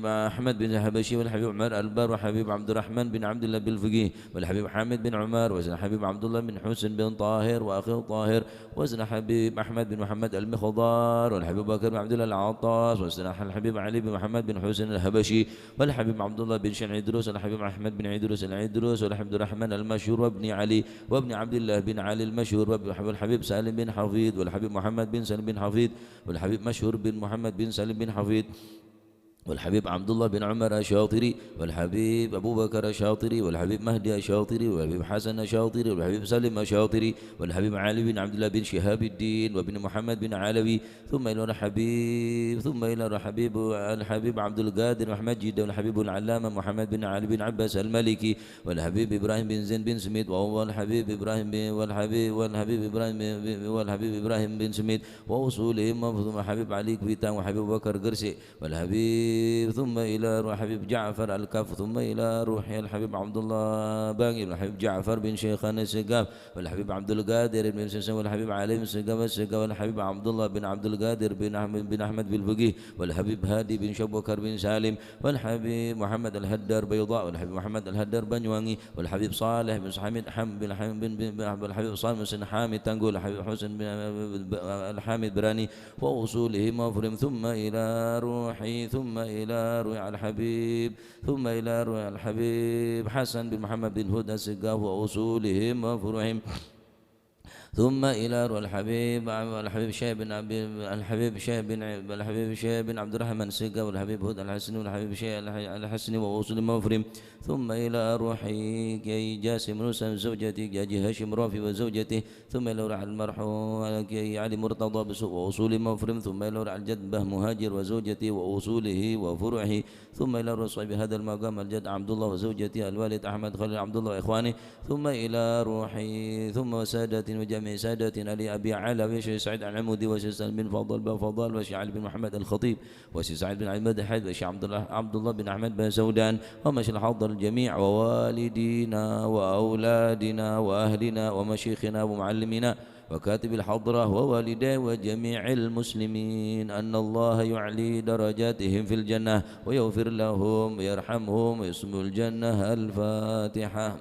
أحمد بن الحبشي والحبيب عمر البر وحبيب عبد الرحمن بن عبد الله بالفقيه والحبيب حامد بن عمر وسيدنا حبيب عبد الله بن حسن بن طاهر وأخي طاهر وسيدنا حبيب أحمد بن محمد المخضار والحبيب بكر بن عبد الله العطاس وسيدنا الحبيب علي بن محمد بن حسن الهبشي والحبيب عبد الله بن شن عدروس والحبيب أحمد بن عدروس العدروس والحبيب الرحمن المشهور وابن علي وابن عبد الله بن علي المشهور والحبيب سالم بن حفيظ والحبيب محمد بن سالم بن حفيظ والحبيب مشهور بن محمد بن سالم بن حفيظ والحبيب عبد الله بن عمر الشاطري والحبيب أبو بكر الشاطري والحبيب مهدي الشاطري والحبيب حسن الشاطري والحبيب سلم الشاطري والحبيب علي بن عبد الله بن شهاب الدين وابن محمد بن علوي ثم إلى الحبيب عبد القادر محمد جد والحبيب العلامة محمد بن علي بن عباس المالكي والحبيب إبراهيم بن زين بن سميد وهو الحبيب إبراهيم إبراهيم بن سميد ووصولهم ثم حبيب علي كويتان وحبيب بكر قرسي والحبيب ثم إلى حبيب جعفر الكف ثم إلى روح الحبيب عبد الله باقي والحبيب جعفر بن شيخان السقاف والحبيب عبد القادر بن سنسن والحبيب علي بن السقاف والحبيب عبد الله بن عبد القادر بن أحمد بالفقيه والحبيب هادي بن شبوكر بن سالم والحبيب محمد الهدر بيضاء والحبيب محمد الهدر بنيواني والحبيب صالح بن حميد والحبيب صالح بن حامد تنقول الحبيب حسن بن الحامد براني ووصوله مفرم ثم إلى روحي ثم إلى روح الحبيب ثم إلى روح الحبيب حسن بن محمد بن هدى السقاف وأصولهم وفروعهم ثم إلى روح الحبيب شيخ بن عبد الرحمن السقا والحبيب هدى الحسني والحبيب شيخ الحسني ووصول مفرم ثم إلى روحي كي جاسم نوسا زوجتي جاجي هاشم رافي وزوجته ثم إلى روح المرحوم كي علي مرتضى بسوء ووصول مفرم ثم إلى روح الجد به مهاجر وزوجته ووصوله وفروعه ثم إلى الرسول بهذا المقام الجد عبد الله وزوجته الوالد أحمد خليل عبد الله وإخوانه ثم إلى روحي ثم سادة وجميع سادتنا لأبي على وشي سعيد العمودي وشي سالم بن فضل وشي علي بن محمد الخطيب وشي سعيد بن عبد الحد وشي عبد الله بن أحمد بن سودان ومشي الحضر الجميع ووالدينا وأولادنا وأهلنا ومشيخنا ومعلمنا وكاتب الحضرة ووالديه وجميع المسلمين أن الله يعلي درجاتهم في الجنة ويغفر لهم ويرحمهم ويسمو الجنة. الفاتحة.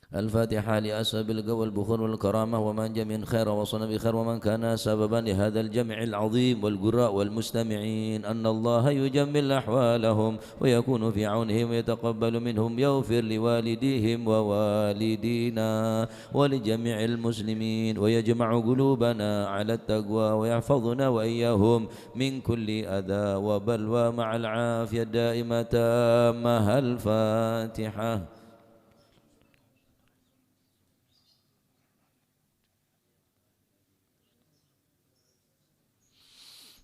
الفاتحة لأسباب القوى والبخور والكرامة ومن جمع من خير وصلنا بخير ومن كان سببا لهذا الجمع العظيم والقراء والمستمعين أن الله يجمل أحوالهم ويكون في عونهم ويتقبل منهم يغفر لوالديهم ووالدينا ولجميع المسلمين ويجمع قلوبنا على التقوى ويحفظنا وإياهم من كل أذى وبلوى مع العافية الدائمة تامة. الفاتحة.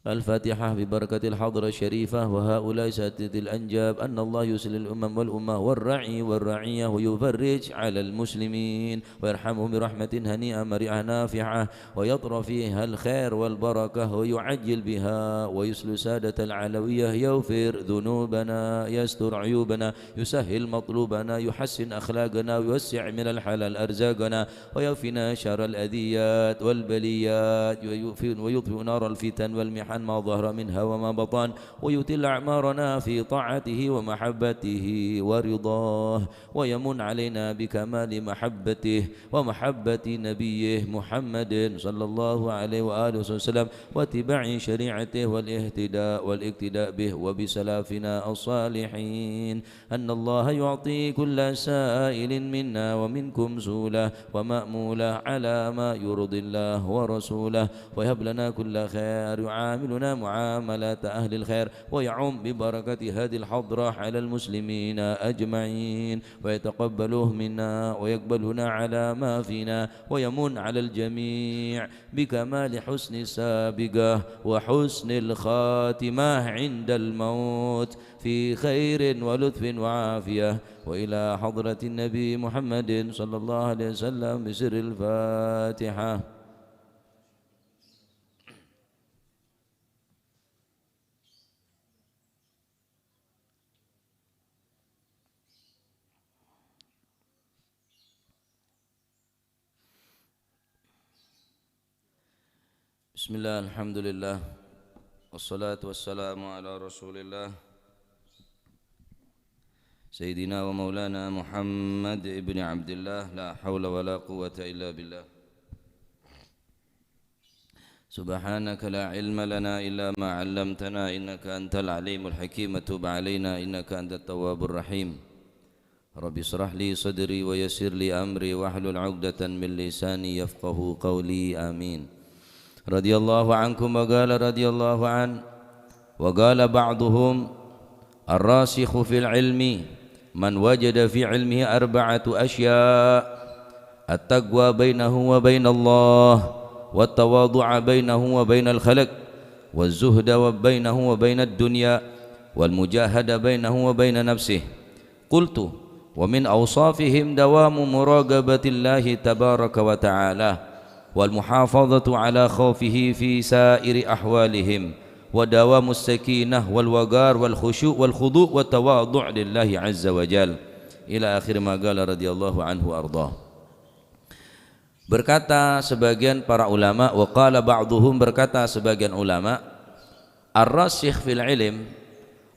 الفاتحة ببركة الحضرة الشريفة وهؤلاء سادة الأنجاب أن الله يسل الأمم والأمة والرعي والرعية ويفرج على المسلمين ويرحمهم برحمة هنيئة مريئة نافعة ويطرى فيها الخير والبركة ويعجل بها ويسل سادة العلوية يغفر ذنوبنا يستر عيوبنا يسهل مطلوبنا يحسن أخلاقنا ويوسع من الحلال أرزاقنا ويكفينا شر الأذيات والبليات ويطفئ نار الفتن والمحن ما ظهر منها وما بطن ويتل أعمارنا في طاعته ومحبته ورضاه ويمن علينا بكمال محبته ومحبة نبيه محمد صلى الله عليه وآله وسلم واتباع شريعته والاقتداء به وبسلافنا الصالحين أن الله يعطي كل سائل منا ومنكم سولة ومأمولة على ما يرضي الله ورسوله ويهب لنا كل خير يعاملنا معاملة أهل الخير ويعم ببركة هذه الحضرة على المسلمين أجمعين ويتقبله منا ويقبلنا على ما فينا ويمن على الجميع بكمال حسن السابقة وحسن الخاتمة عند الموت في خير ولطف وعافية وإلى حضرة النبي محمد صلى الله عليه وسلم بسر الفاتحة. بسم الله الحمد لله والصلاة والسلام على رسول الله سيدنا ومولانا محمد ابن عبد الله لا حول ولا قوة إلا بالله سبحانك لا علم لنا إلا ما علمتنا إنك أنت العليم الحكيم تب علينا إنك أنت التواب الرحيم رب اشرح لي صدري ويسر لي أمري واحلل عقدة من لساني يفقه قولي آمين. رضي الله عنكم وقال رضي الله عنه وقال بعضهم الراسخ في العلم من وجد في علمه 4 أشياء التقوى بينه وبين الله والتواضع بينه وبين الخلق والزهد بينه وبين الدنيا والمجاهدة بينه وبين نفسه. قلت ومن أوصافهم دوام مراقبة الله تبارك وتعالى والمحافظة على خوفه في سائر أحوالهم ودوام السكينة والوقار والخشوع والخضوع والتواضع لله عز وجل إلى آخر ما قال رضي الله عنه وأرضاه. Berkata sebagian para ulama, waqala ba'duhum, berkata sebagian ulama, ar-rasikh fil ilm,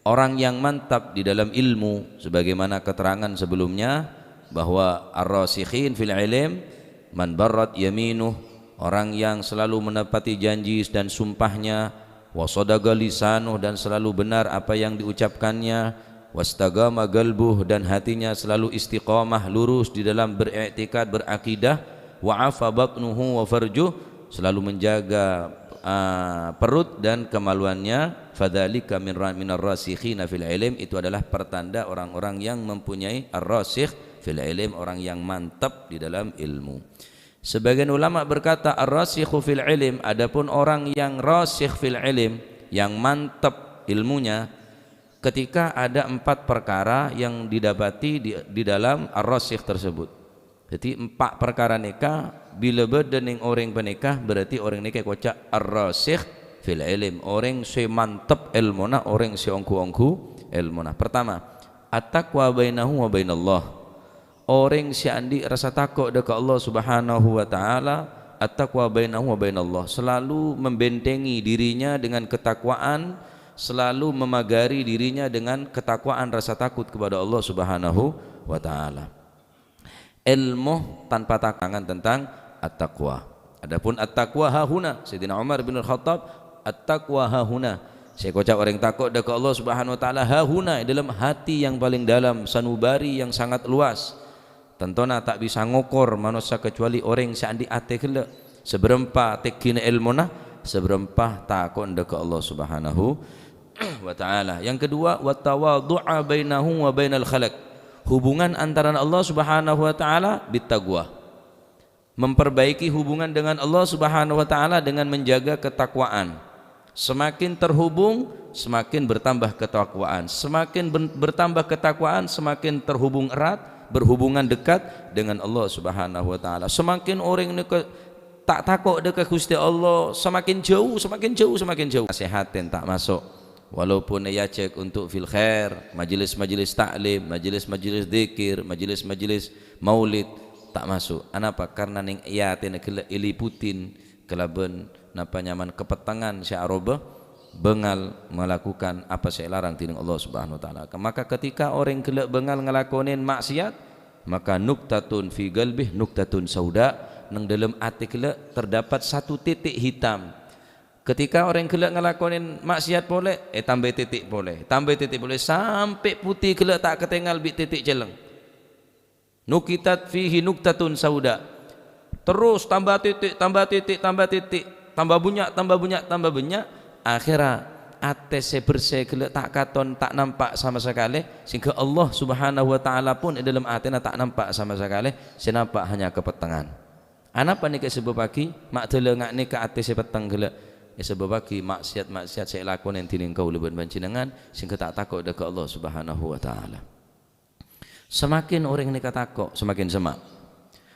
orang yang mantap di dalam ilmu, sebagaimana keterangan sebelumnya bahwa ar-rasikhin fil ilm man barrat yaminuh, orang yang selalu menepati janji dan sumpahnya, wasadaqa lisanuh, dan selalu benar apa yang diucapkannya, wastagama galbuh, dan hatinya selalu istiqamah lurus di dalam beriktikad berakidah, wa'afa batnuhu wa farjuh, selalu menjaga perut dan kemaluannya, fadzalika minar rasikhina fil ilm, itu adalah pertanda orang-orang yang mempunyai ar-rasikh fil ilm, orang yang mantap di dalam ilmu. Sebagian ulama berkata ar-rasikhu fil ilm, adapun orang yang rasikh fil ilm, yang mantap ilmunya, ketika ada 4 perkara yang didapati di dalam ar-rasikh tersebut. Jadi 4 perkara nikah bila berdening orang penikah, berarti orang nikah kocak ar-rasikh fil ilm, orang si mantap ilmuna, orang si ongku-ongku ilmuna. Pertama, at-taqwa bainahu wa bainallah, orang si andi rasa takut dekat Allah Subhanahu wa taala, at-taqwa bainahu wa bainallah, selalu membentengi dirinya dengan ketakwaan, selalu memagari dirinya dengan ketakwaan rasa takut kepada Allah Subhanahu wa taala. ilmu tanpa tangan tentang at-taqwa. Adapun at-taqwa hahuna, Sayyidina Umar bin Al-Khattab, at-taqwa hahuna. Saya kocak orang takut dekat Allah Subhanahu wa taala hahuna, dalam hati yang paling dalam, sanubari yang sangat luas. Tentona tak bisa ngokor manusia kecuali orang seandi ate kele seberempah tekina ilmuna, seberempah takut dekat Allah Subhanahu wa taala. Yang kedua, wa tawadhu'a bainahu wa bainal khalaq. Hubungan antara Allah Subhanahu wa taala bitaqwa. Memperbaiki hubungan dengan Allah Subhanahu wa taala dengan menjaga ketakwaan. Semakin terhubung, semakin bertambah ketakwaan. Semakin bertambah ketakwaan, semakin terhubung erat, berhubungan dekat dengan Allah Subhanahu wa taala. Semakin orang ini tak takut dekat Gusti Allah, semakin jauh, semakin jauh, semakin jauh. Nasihatin tak masuk. Walaupun ia cek untuk fil khair, majelis-majelis taklim, majelis-majelis zikir, majelis-majelis maulid tak masuk. Kenapa? Karena ning ia tena iliputin kelaben napa nyaman kepetangan sya'roba bengal melakukan apa saya larang tining Allah Subhanahu wa taala. Maka ketika orang kelak bengal ngelakonin maksiat, maka nuktatun fi qalbih nuktatun sauda, nang dalam ati kelak terdapat satu titik hitam. Ketika orang kelak ngelakonin maksiat boleh, tambah titik boleh, tambah titik boleh sampai putih kelak tak ketinggal bit titik jeleng. Nukitat fihi nuktatun sauda. Terus tambah titik, tambah titik, tambah titik, tambah bunyak, tambah bunyak, tambah bunyak. Akhirnya ate bersih kelak tak katon, tak nampak sama sekali, sehingga Allah Subhanahu wa taala pun dalam atena tak nampak sama sekali, senampak hanya kepetangan. Anapa nih ke sebab pagi mak telengak nih ke ate petang kelak. Sebab bagi maksiat-maksiat saya lakukan yang tining kau lebih bancinangan sehingga tak takut dekat Allah Subhanahu wa taala. Semakin orang ini takut, semakin semak.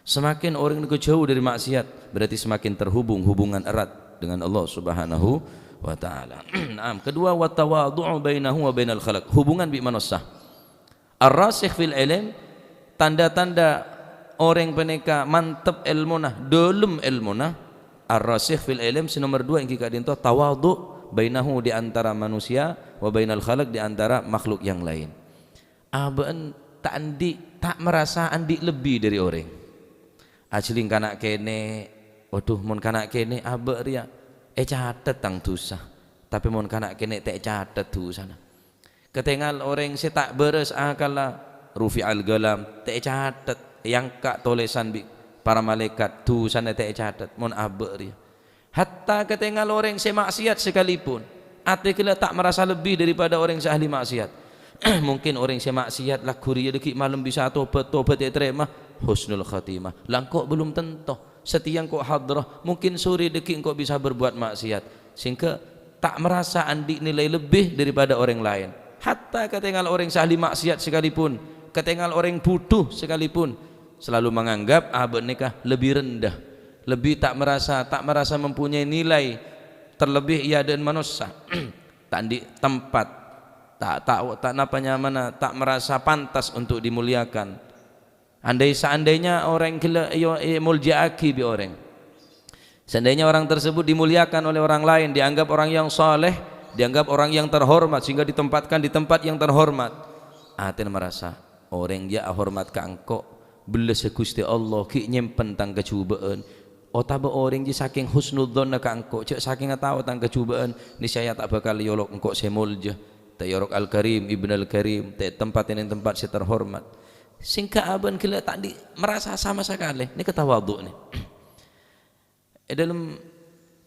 Semakin orang ini jauh dari maksiat, berarti semakin terhubung hubungan erat dengan Allah Subhanahu wa taala. Naam, kedua wa tawadhu'u bainahu wa bainal khalaq. Hubungan bi manusia. Ar-rasikh fil ilm, tanda-tanda orang peneka mantap ilmunah, dalam ilmunah. Ar-rasikh fil ilm nomor 2 yang kita dinto tawadhu bainahu di antara manusia wa bainal khalaq di antara makhluk yang lain. Aban tak andi tak merasa andi lebih dari orang. Ajling kana kene, waduh mun kana kene aba ria catet tang dosa. Tapi mun kana kene tak catet dosa. Ketinggal orang si tak beres akala rufi'al galam tak catet yang kak tulisan bi para malaikat tu sana tak catat mon abri hatta ketinggal orang semaksiat sekalipun ate kala tak merasa lebih daripada orang ahli maksiat. Mungkin orang semaksiat lah kuria dekik malam bisa tobat terima husnul khatimah langkok belum tentu setiang kok hadrah mungkin sore dekik kok bisa berbuat maksiat sehingga tak merasa andi nilai lebih daripada orang lain. Hatta ketinggal orang ahli maksiat sekalipun, ketinggal orang bodoh sekalipun selalu menganggap abad nikah lebih rendah, lebih tak merasa mempunyai nilai terlebih ia dan manusia. Tak di tempat, tak napanya mana, tak merasa pantas untuk dimuliakan. Seandainya orang gila muljaaki bi orang. Seandainya orang tersebut dimuliakan oleh orang lain, dianggap orang yang saleh, dianggap orang yang terhormat sehingga ditempatkan di tempat yang terhormat. Aten merasa orang dia hormat ka engkau belas Gusti Allah ki nyimpen tang kecubaan. Otaba orang je saking husnudzon ka engkau, cek saking tahu tang kecubaan niscaya tak bakal yolok engkau semulja. Ta yorok al-karim ibn al-karim, ta tempat ini tempat si terhormat. Singka aban kila tak di merasa sama sekali. Ini ketawadhu ni. Dalam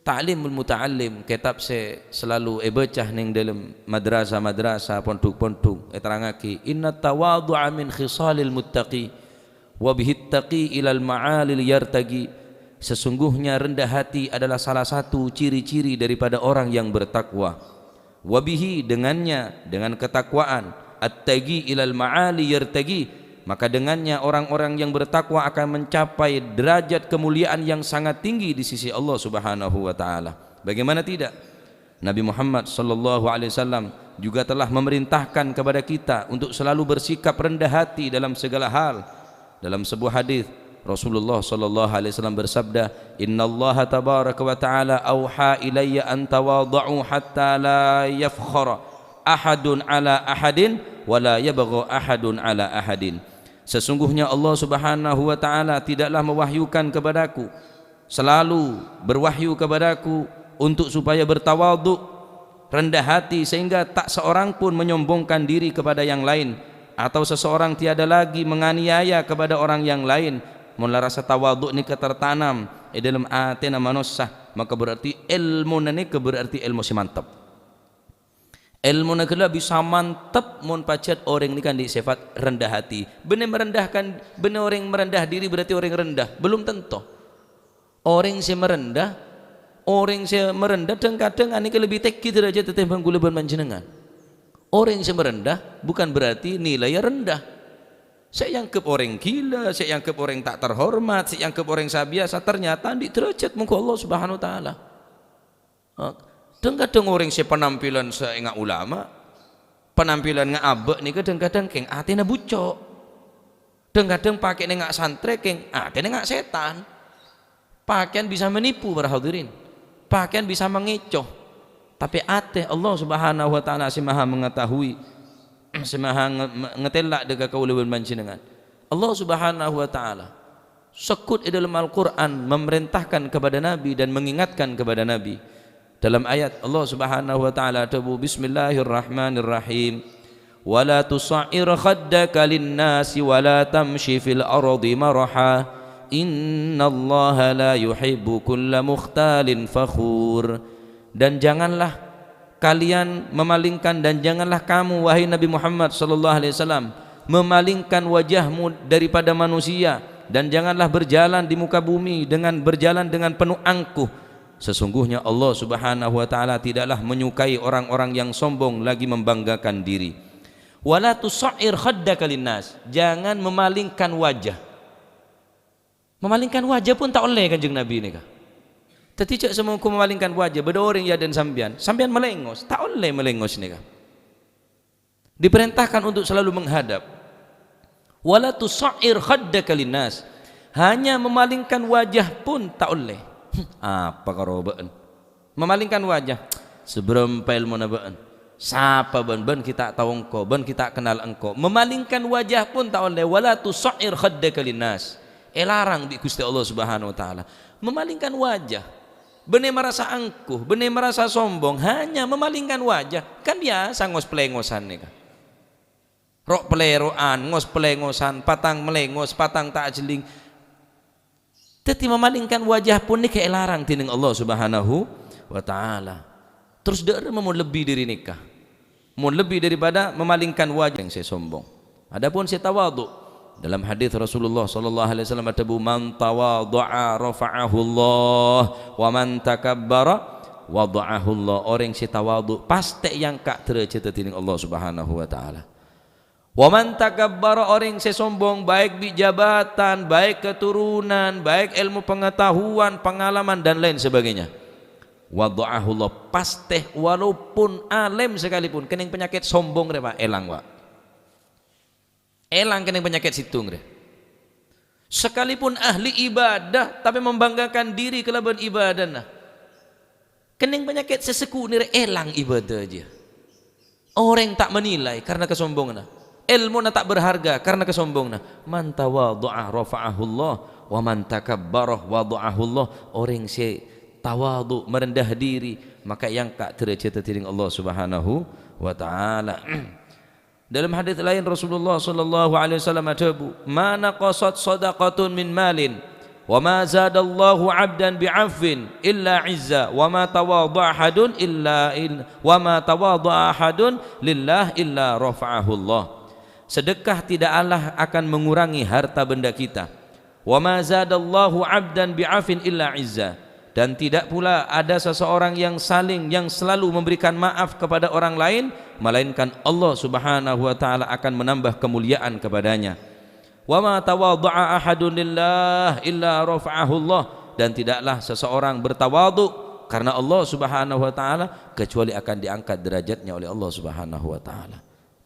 ta'limul muta'allim kitab saya selalu baca ning dalam madrasah pondok-pondok terangaki inna tawadhu'a min khisalil muttaqi wa bihi taqi ilal ma'alil yartaqi. Sesungguhnya rendah hati adalah salah satu ciri-ciri daripada orang yang bertakwa. Wa bihi dengannya, dengan ketakwaan, at-taqi ilal ma'ali yartaqi, maka dengannya orang-orang yang bertakwa akan mencapai derajat kemuliaan yang sangat tinggi di sisi Allah Subhanahu wa taala. Bagaimana tidak? Nabi Muhammad sallallahu alaihi wasallam juga telah memerintahkan kepada kita untuk selalu bersikap rendah hati dalam segala hal. Dalam sebuah hadis Rasulullah sallallahu alaihi wasallam bersabda, "Innallaha tabaraka wa ta'ala auha ilayya an tawadhu hatta la yafkhara ahadun ala ahadin wa la yabgha ahadun ala ahadin." Sesungguhnya Allah Subhanahu wa taala tidaklah mewahyukan kepadaku, selalu berwahyu kepadaku untuk supaya bertawadhu, rendah hati, sehingga tak seorang pun menyombongkan diri kepada yang lain, atau seseorang tiada lagi menganiaya kepada orang yang lain. Mula rasa tawadhu ni ketertanam dalam hati manusia, maka berarti ilmu ni berarti ilmu si mantap. Ilmu negara bisa mantap mun pacet orang ni kan di sifat rendah hati. Benar merendahkan, benar orang merendah diri berarti orang rendah, belum tentu. Orang yang merendah, kadang-kadang ani lebih tinggi derajat tetimbang gula bermanjenengan. Orang yang merendah bukan berarti nilainya rendah. Saya anggap orang gila, saya anggap orang tak terhormat, saya anggap orang biasa, ternyata di derajat muka Allah Subhanahu wa taala. Kadang-kadang orang si penampilan seenggak ulama, penampilan ngak abek ni kadang-kadang keng atena bucok, kadang-kadang pakai ngak santre keng atena ngak setan. Pakaian bisa menipu para hadirin, pakaian bisa mengecoh, tapi ate Allah Subhanahu wa taala si maha mengetahui, si maha ngetelak dekat kaulul manjenengan. Allah Subhanahu wa taala sekut di dalam Al-Qur'an memerintahkan kepada Nabi dan mengingatkan kepada Nabi. Dalam ayat Allah Subhanahu wa taala tabu bismillahirrahmanirrahim, wala tusa'ir khaddaka lin-nasi wala tamshi fil ardi maraha innallaha la yuhibbu kulla mukhtalin fakhur. Dan janganlah kalian memalingkan, dan janganlah kamu wahai Nabi Muhammad sallallahu alaihi wasallam memalingkan wajahmu daripada manusia, dan janganlah berjalan di muka bumi dengan berjalan dengan penuh angkuh. Sesungguhnya Allah Subhanahu wa taala tidaklah menyukai orang-orang yang sombong lagi membanggakan diri. Wala tusa'ir khaddaka linnas, jangan memalingkan wajah. Memalingkan wajah pun tak oleh Kanjeng Nabi ni kah? Tidak semua memalingkan wajah, beda orang ya dan sambian melengos, tak oleh melengos ni kah? Diperintahkan untuk selalu menghadap. Wala tusa'ir khaddaka linnas, hanya memalingkan wajah pun tak oleh. Apa karobaan memalingkan wajah seberempel monabaan siapa ben kita tahu engkau, ben kita kenal engkau. Memalingkan wajah pun tak oleh. Wala tusa'ir khaddaka linnas, larang di Gusti Allah Subhanahu wa taala memalingkan wajah. Benih merasa angkuh, benih merasa sombong, hanya memalingkan wajah. Kan biasa ngos pelengosan nih kan, rok peleroan, ngos pelengosan, patang melengos, patang tak jeling. Tetapi memalingkan wajah pun ni kayak larang tining Allah Subhanahu wa taala. Terus dia mau lebih dari nikah, mau lebih daripada memalingkan wajah yang saya sombong. Adapun saya tawadhu, dalam hadis Rasulullah sallallahu alaihi wasallam ada man tawadhu'a rafa'ahu Allah wa man takabbara wada'ahu Allah. Orang yang tawadhu pasti yang kak derajat tining Allah Subhanahu wa taala. Wa man takabbara, orang yang sombong baik di jabatan, baik keturunan, baik ilmu pengetahuan, pengalaman dan lain sebagainya. Wada'ahu Allah, pasti walaupun alim sekalipun kening penyakit sombong re Pak, elang Pak. Elang kening penyakit situng re. Sekalipun ahli ibadah tapi membanggakan diri kelaban ibadah nah. Kening penyakit seseku ni re, elang ibadah aja. Orang tak menilai karena kesombongan. Ilmu na tak berharga karena kesombongan. Man tawadhu'a rafa'ahu Allah wa man takabbara wada'ahu Allah. Orang si tawadhu merendah diri maka yang tak derajat tiring Allah Subhanahu wa taala. Dalam hadis lain Rasulullah sallallahu alaihi wasallam atabu, "Ma naqasat shadaqatun min malin wa ma zadallahu 'abdan bi'afwin illa 'izza wa ma tawadha'a ahadun lillah illa rafa'ahu Allah." Sedekah tidaklah akan mengurangi harta benda kita. Wa ma zadallahu 'abdan bi'afin illa 'izza, dan tidak pula ada seseorang yang selalu memberikan maaf kepada orang lain melainkan Allah Subhanahu wa taala akan menambah kemuliaan kepadanya. Wa ma tawadha'a ahadun lillah illa rafa'ahu Allah, dan tidaklah seseorang bertawadhu karena Allah Subhanahu wa taala kecuali akan diangkat derajatnya oleh Allah Subhanahu wa taala.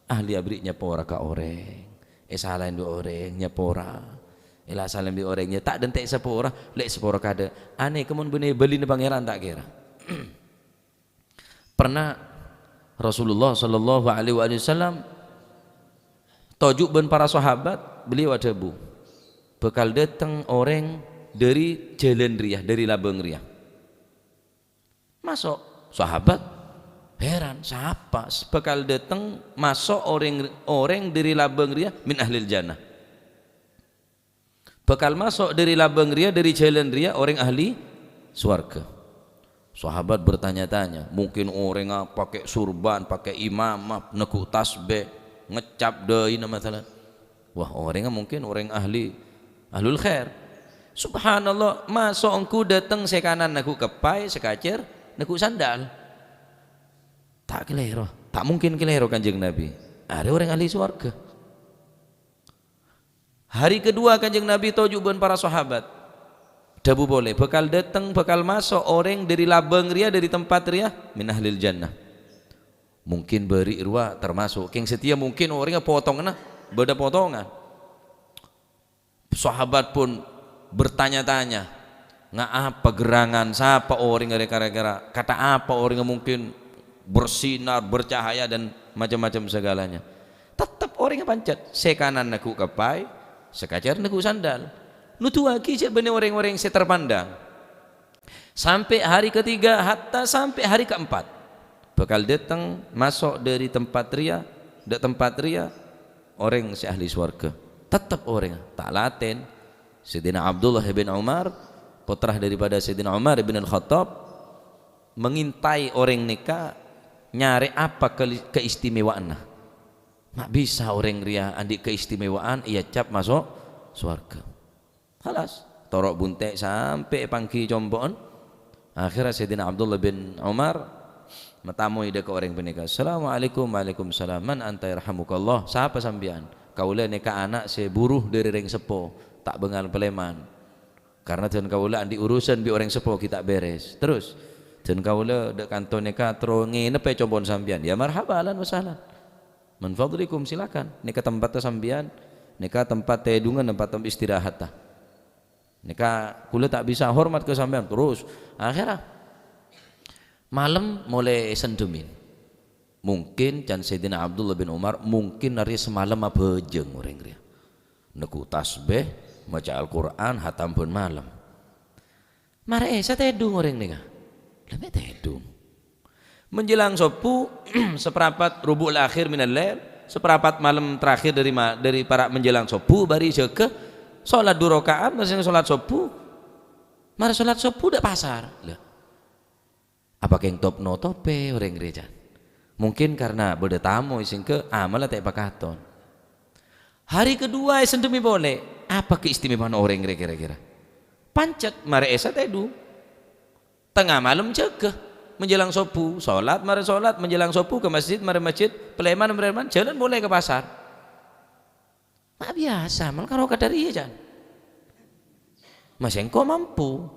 Ahli abriknya pora ka orang, salahin dua orang nyapora, salam di orangnya tak dentek sepora, lek sepora kada. Aneh kemun benih beli ni pangeran tak kira. Pernah Rasulullah sallallahu alaihi wasallam tajuk ben para sahabat beliau ada bu, bekal datang orang dari jalan Riyah, dari Labang Riyah. Masuk sahabat heran, siapa bekal datang masuk orang dari Labang Riyah min ahlil jannah. Bekal masuk dari Labang Riyah, dari jalan Riyah, orang ahli swarga. Sahabat bertanya-tanya, mungkin orang pakai surban, pakai imamah, nekuk tasbih, ngecap deui masalah. Wah, orang mungkin orang ahlul khair. Subhanallah, masuk engku datang sekanan nekuk kepai, sekacir, nekuk sandal. Tak kelero, tak mungkin kelero Kanjeng Nabi. Ada orang ahli swarga. Hari kedua Kanjeng Nabi tojuban para sahabat. Dabu boleh, bekal datang, bekal masuk orang dari Labang Riyah, dari tempat Riyah min ahlil jannah. Mungkin beri irwa termasuk yang setia, mungkin orangnya potongan, beda potongan. Sahabat pun bertanya-tanya, nggak apa gerangan, siapa orang kira-kira, kata apa orang mungkin bersinar, bercahaya dan macam-macam segalanya. Tetap orangnya pancet, sekanan naku kepai, sekacar naku sandal. Nutu lagi benih orang-orang yang terpandang sampai hari ketiga, hatta sampai hari keempat bakal datang masuk dari tempat Riyah, orang si ahli swarga. Tetap orang tak laten. Sayyidina Abdullah bin Umar, putra daripada Sayyidina Umar bin Al-Khattab, mengintai orang nikah, nyari apa keistimewaan. Mak bisa orang Riyah andi keistimewaan, ia cap masuk swarga. Halas, torok buntek sampai pangki combon. Akhirnya Sayyidina Abdullah bin Umar matamu ide ke orang penikah. Assalamualaikum, waalaikumsalam. Man anta yarhamukallah. Siapa sambian? Kaula nikah anak saya buruh dari ring sepo, tak bengal peleman. Karena dan kaula andi urusan bi orang sepo kita beres. Terus dan kaula dek kantor nikah trongi nepe combon sambian. Ya marhaba, ahlan wa sahlan. Man fadlikum, silakan. Nikah tempat sambian, nikah tempat tedungan, tempat istirahat tah. Nikah kula tak bisa hormat ke sampean terus. Akhirnya malam mulai sendemin. Mungkin can Sayyidina Abdullah bin Umar mungkin hari semalam apa jeng orang dia. Neku tasbih, maca Al-Qur'an, hatam pun malam. Mare saya tedung orang nikah. Lebih tedung. Menjelang subuh seperapat rubu'ul akhir minal lail, seperapat malam terakhir dari para menjelang subuh bari ke sholat 2 rakaat, masih sholat subuh. Mari sholat subuh dak pasar. Lah. Apa keng top no tope orang gereja? Mungkin karena beda tamu ising ke amal tak pakaton. Hari kedua sendemi boleh. Apa keistimewaan orang kira-kira? Pancet mari esa tedu. Tengah malam cegah menjelang subuh, sholat mari sholat, menjelang subuh ke masjid mari masjid, peleman jalan boleh ke pasar. Mak biasa, mal karo kadari ya jan. Mas engko mampu.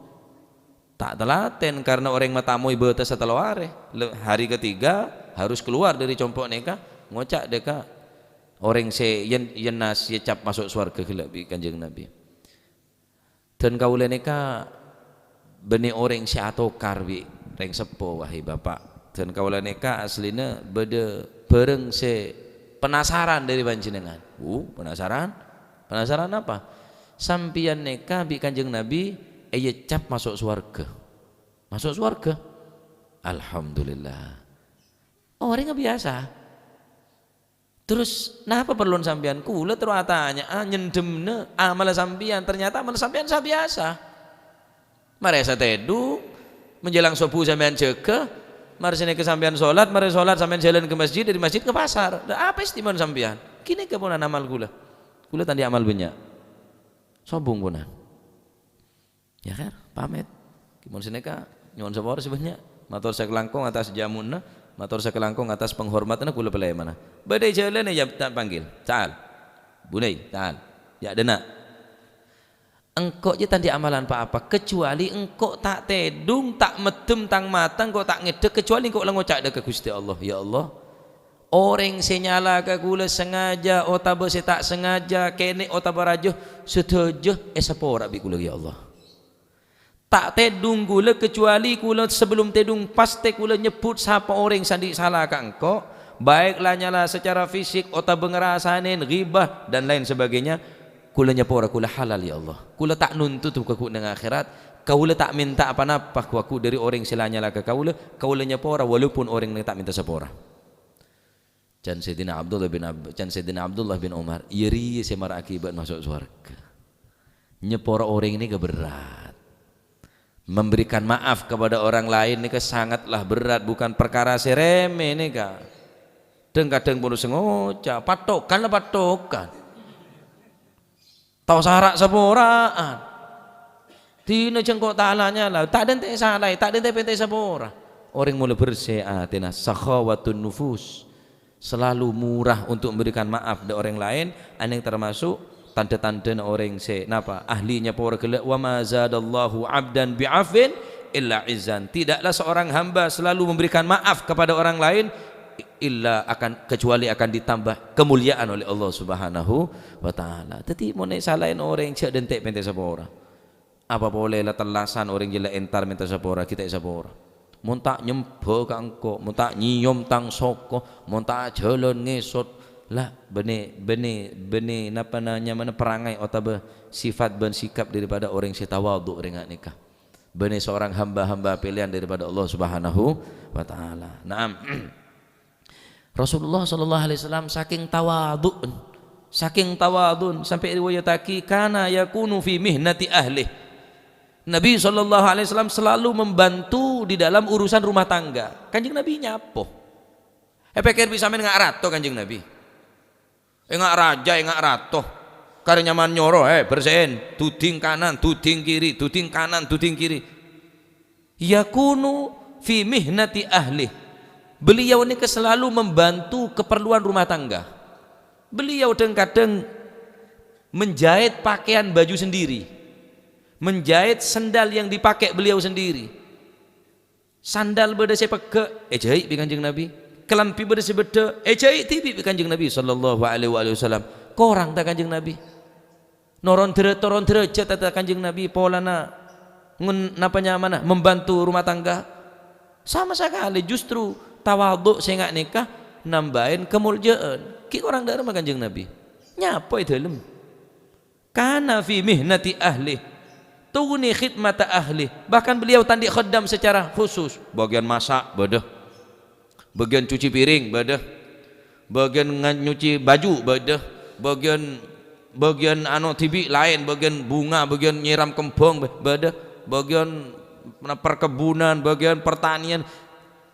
Tak telaten karena orang matamu ibu setelah hari ketiga harus keluar dari compok neka ngocak deka orang se yen nas ye cap masuk surga gelabi Kanjeng Nabi. Dan kaula neka beni orang si atokar wi reng sepo wahai bapak. Dan kaula neka aslinya bede bareng se penasaran dari panjenengan. Penasaran apa? Sampian neka bi Kanjeng Nabi cap masuk surga. Masuk surga. Alhamdulillah. Orangnya biasa. Terus napa perlu sampian kula terus tanya nyendemne amal sampian, ternyata amal sampian biasa. Mari saya tedu menjelang subuh sampean jaga, mari sini ke sampean sholat, mari sholat sampean jalan ke masjid, dari masjid ke pasar. Apa istimewa sampean? Kini kepunan amal kula. Kula tadi amal banyak. Sobung punan. Ya kan, pamit. Kimon sineka nyon sabor sebenarnya. Matur saya kelangkung atas jamunna, matur saya kelangkung atas penghormatanna kula pelai mana. Badai jalan ya tak panggil. Ta'al. Bunai, ta'al. Ya dena. Engkau je tadi amalan apa kecuali engkau tak tedung, tak medem tang matang, engkau tak ngedek kecuali engkau ngocak dek Gusti Allah. Ya Allah, orang senyala ke kula sengaja otaba se tak sengaja kene otaba rajo setuju sepora bi kula ya Allah. Tak tedung kula kecuali kula sebelum tedung pasti kula nyebut siapa orang sandi salah ka engkau, baiklah nyala secara fisik otaba ngerasain ghibah dan lain sebagainya. kula nyepora kula halal ya Allah, kula tak nuntut ku nang akhirat, kaula tak minta apa-apa ku dari orang silanya lah ke kaula nyepora walaupun orang yang tak minta sepora. Can Sayyidina Abdullah bin Umar iri semar akibat masuk surga. Nyepora orang ini keberat. Memberikan maaf kepada orang lain ini sangatlah berat, bukan perkara sereme ini kah. Kadang pun sengoca patokan. Tahu sarak seporaan. Tina jengkok ta'alanya lah, tak ada yang salah, tak ada yang penting sepora. Orang mulai bersih atina sakhawatun nufus. Selalu murah untuk memberikan maaf dari orang lain, yang termasuk tanda-tanda orang napa ahlinya para gelak wa ma zadallahu abdan bi'afin illa izzan. Tidaklah seorang hamba selalu memberikan maaf kepada orang lain kecuali akan ditambah kemuliaan oleh Allah Subhanahu wa taala. Tetapi mau salahin orang cak dentek pentek sepora. Apa boleh lah telasan orang jelek entar minta sepora kita sepora. Mun tak nyembo kangko, mun tak nyium tang soko, mun tak jalan ngesot lah bene napa nanya mana perangai atau sifat dan sikap daripada orang yang tawadhu dengan nikah. Bene seorang hamba-hamba pilihan daripada Allah Subhanahu wa taala. Naam. Rasulullah sallallahu alaihi wasallam saking tawadhu sampai riwayataki kana yakunu fi mihnati ahli. Nabi SAW selalu membantu di dalam urusan rumah tangga. Kanjeng Nabi nyapo. Pikir bisa main ngak rato kanjeng Nabi. Ngak raja, ngak rato. Karena nyaman nyoro, bersihin. Tuding kanan, tuding kiri, tuding kanan, tuding kiri. Yakunu fi mihnati ahli. Beliau ini selalu membantu keperluan rumah tangga. Beliau kadang menjahit pakaian baju sendiri. Menjahit sandal yang dipakai beliau sendiri. Sandal beda saya pakai, jahit bi kanjeng Nabi. Kelampi beda saya beda, jahit tibi bi kanjeng Nabi sallallahu alaihi wasallam. Korang tak kanjeng Nabi. Toron derajat tak kanjeng Nabi polana napanya mana membantu rumah tangga. Sama sekali justru tawadhu saya ngak nikah nambahin kemuliaan. Ki orang darah kanjeng Nabi. Nyapa itu lem. Kana fi mihnati ahli. Tuguni khidmata ahli. Bahkan beliau tandi khaddam secara khusus. Bagian masak bedah, bagian cuci piring bedah, bagian nyuci baju bedah, bagian tibi lain, bagian bunga, bagian nyiram kembang bedah, bagian perkebunan, bagian pertanian.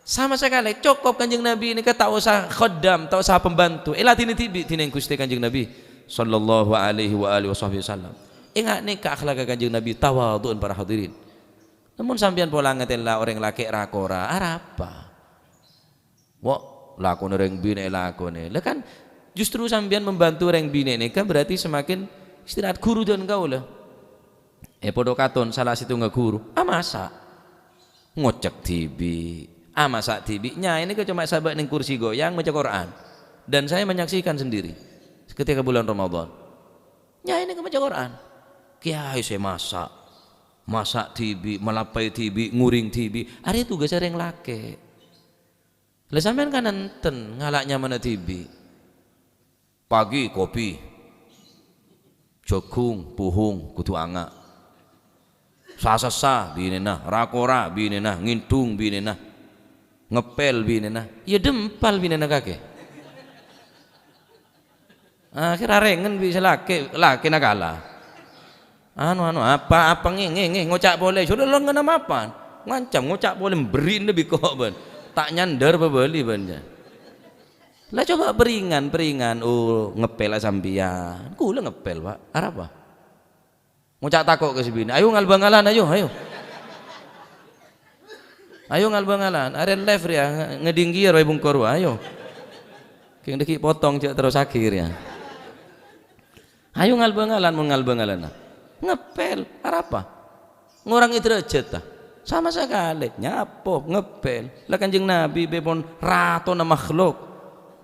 Sama sekali cukup kanjeng Nabi ini tak usah khaddam, tak usah pembantu. Tini tibi tini Gusti kanjeng Nabi sallallahu alaihi wasallam. Ingat nih ke akhlak kanjeng Nabi tawadhu'un para hadirin. Namun sampean pola ngetela orang laki rakora apa? Wah lakon orang bine lakone. Lah kan justru sampean membantu orang bine ini kan berarti semakin istirahat guru dan kau lah. Podo katon salah situ nggak guru. Masak ngocek tibi. Masak tibi. Nya ini cuma sahabat neng kursi goyang baca Quran. Dan saya menyaksikan sendiri ketika bulan Ramadan. Nya ini baca Quran. Kiai saya masak tibi, melapai tibi, nguring tibi. Hari tugas yang laki. Lah sampean kan enten ngalaknya mana tibi. Pagi kopi, jagung, puhung, kudu angak. Sasa binena, rakora binena, ngintung binena, ngepel binena. Ya dempal binena kakek. Akhir rengen bisa laki nakala. Apa nge ngocak boleh sudah lo ngena mapan ngancam ngocak boleh beri lebih kok ben tak nyandar beli banja lah coba beringan ngepel sambian kula ngepel pak apa ngocak takok ke sini ayo ngalbangalan ayo ngalbangalan are live ya ngedinggir wae bungkor ayo king deki potong cek terus akhirnya ayo ngalbangalan ngepel apa ngurang derajat ta sama sekali nyapo ngepel lah kanjeng Nabi bepon rato na makhluk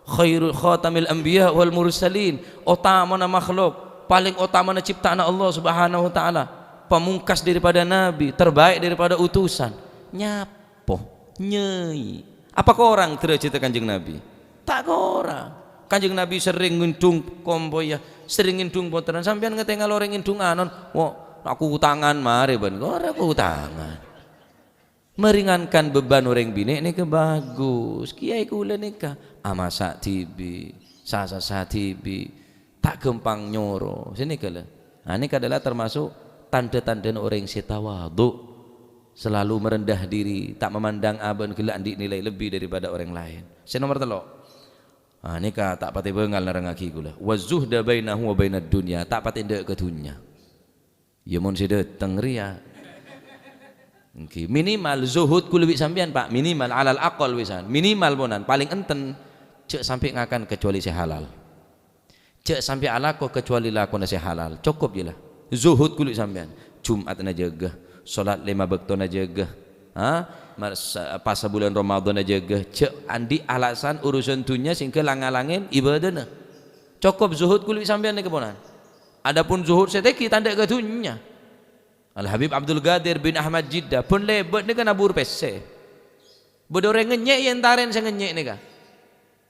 khairul khatamil anbiya wal mursalin utama na makhluk paling utama na ciptaan Allah Subhanahu wa taala pamungkas daripada nabi terbaik daripada utusan nyapo nyei apa orang derajat kanjeng Nabi tak orang Kanjeng Nabi sering ngintung kombo ya, sering ngintung pontenan sampean ngetengal orang ngintung anon. Wah, aku utangan mari ben, ora aku utangan. Meringankan beban orang bini ini ke bagus. Kiai kula nikah amasa tibi, sasa tibi, tak gempang nyoro. Sini kala. Nah, ini adalah termasuk tanda-tanda orang sitawadu, selalu merendah diri, tak memandang aban gelak nilai lebih daripada orang lain. Saya nomor telok. Ah nikah tak pati bengal narang aki kula. Wa zuhda bainahu wa bainad dunya, tak pati ndek ke dunya. Ya mun sida teng ria. Okay. Minimal zuhud ku lebih sampean Pak, minimal alal aqal wisan. Minimal bonan paling enten cek sampai ngakan kecuali si halal. Cek sampai alako kecuali lakon si halal. Cukup je lah. Zuhud ku lebih sampean. Jumat na jaga, salat 5 waktu na jaga. Pas bulan Ramadan aja cek andi alasan urusan dunia sing kelang-alangin ibadahna cukup zuhud kulit sampean keponan. Adapun zuhud seteki tanda ke dunia. Al Habib Abdul Qadir bin Ahmad Jiddah pun lebat ni kan abur pesse bedoreng ngenyek yang taren saya ngenyek ni kan.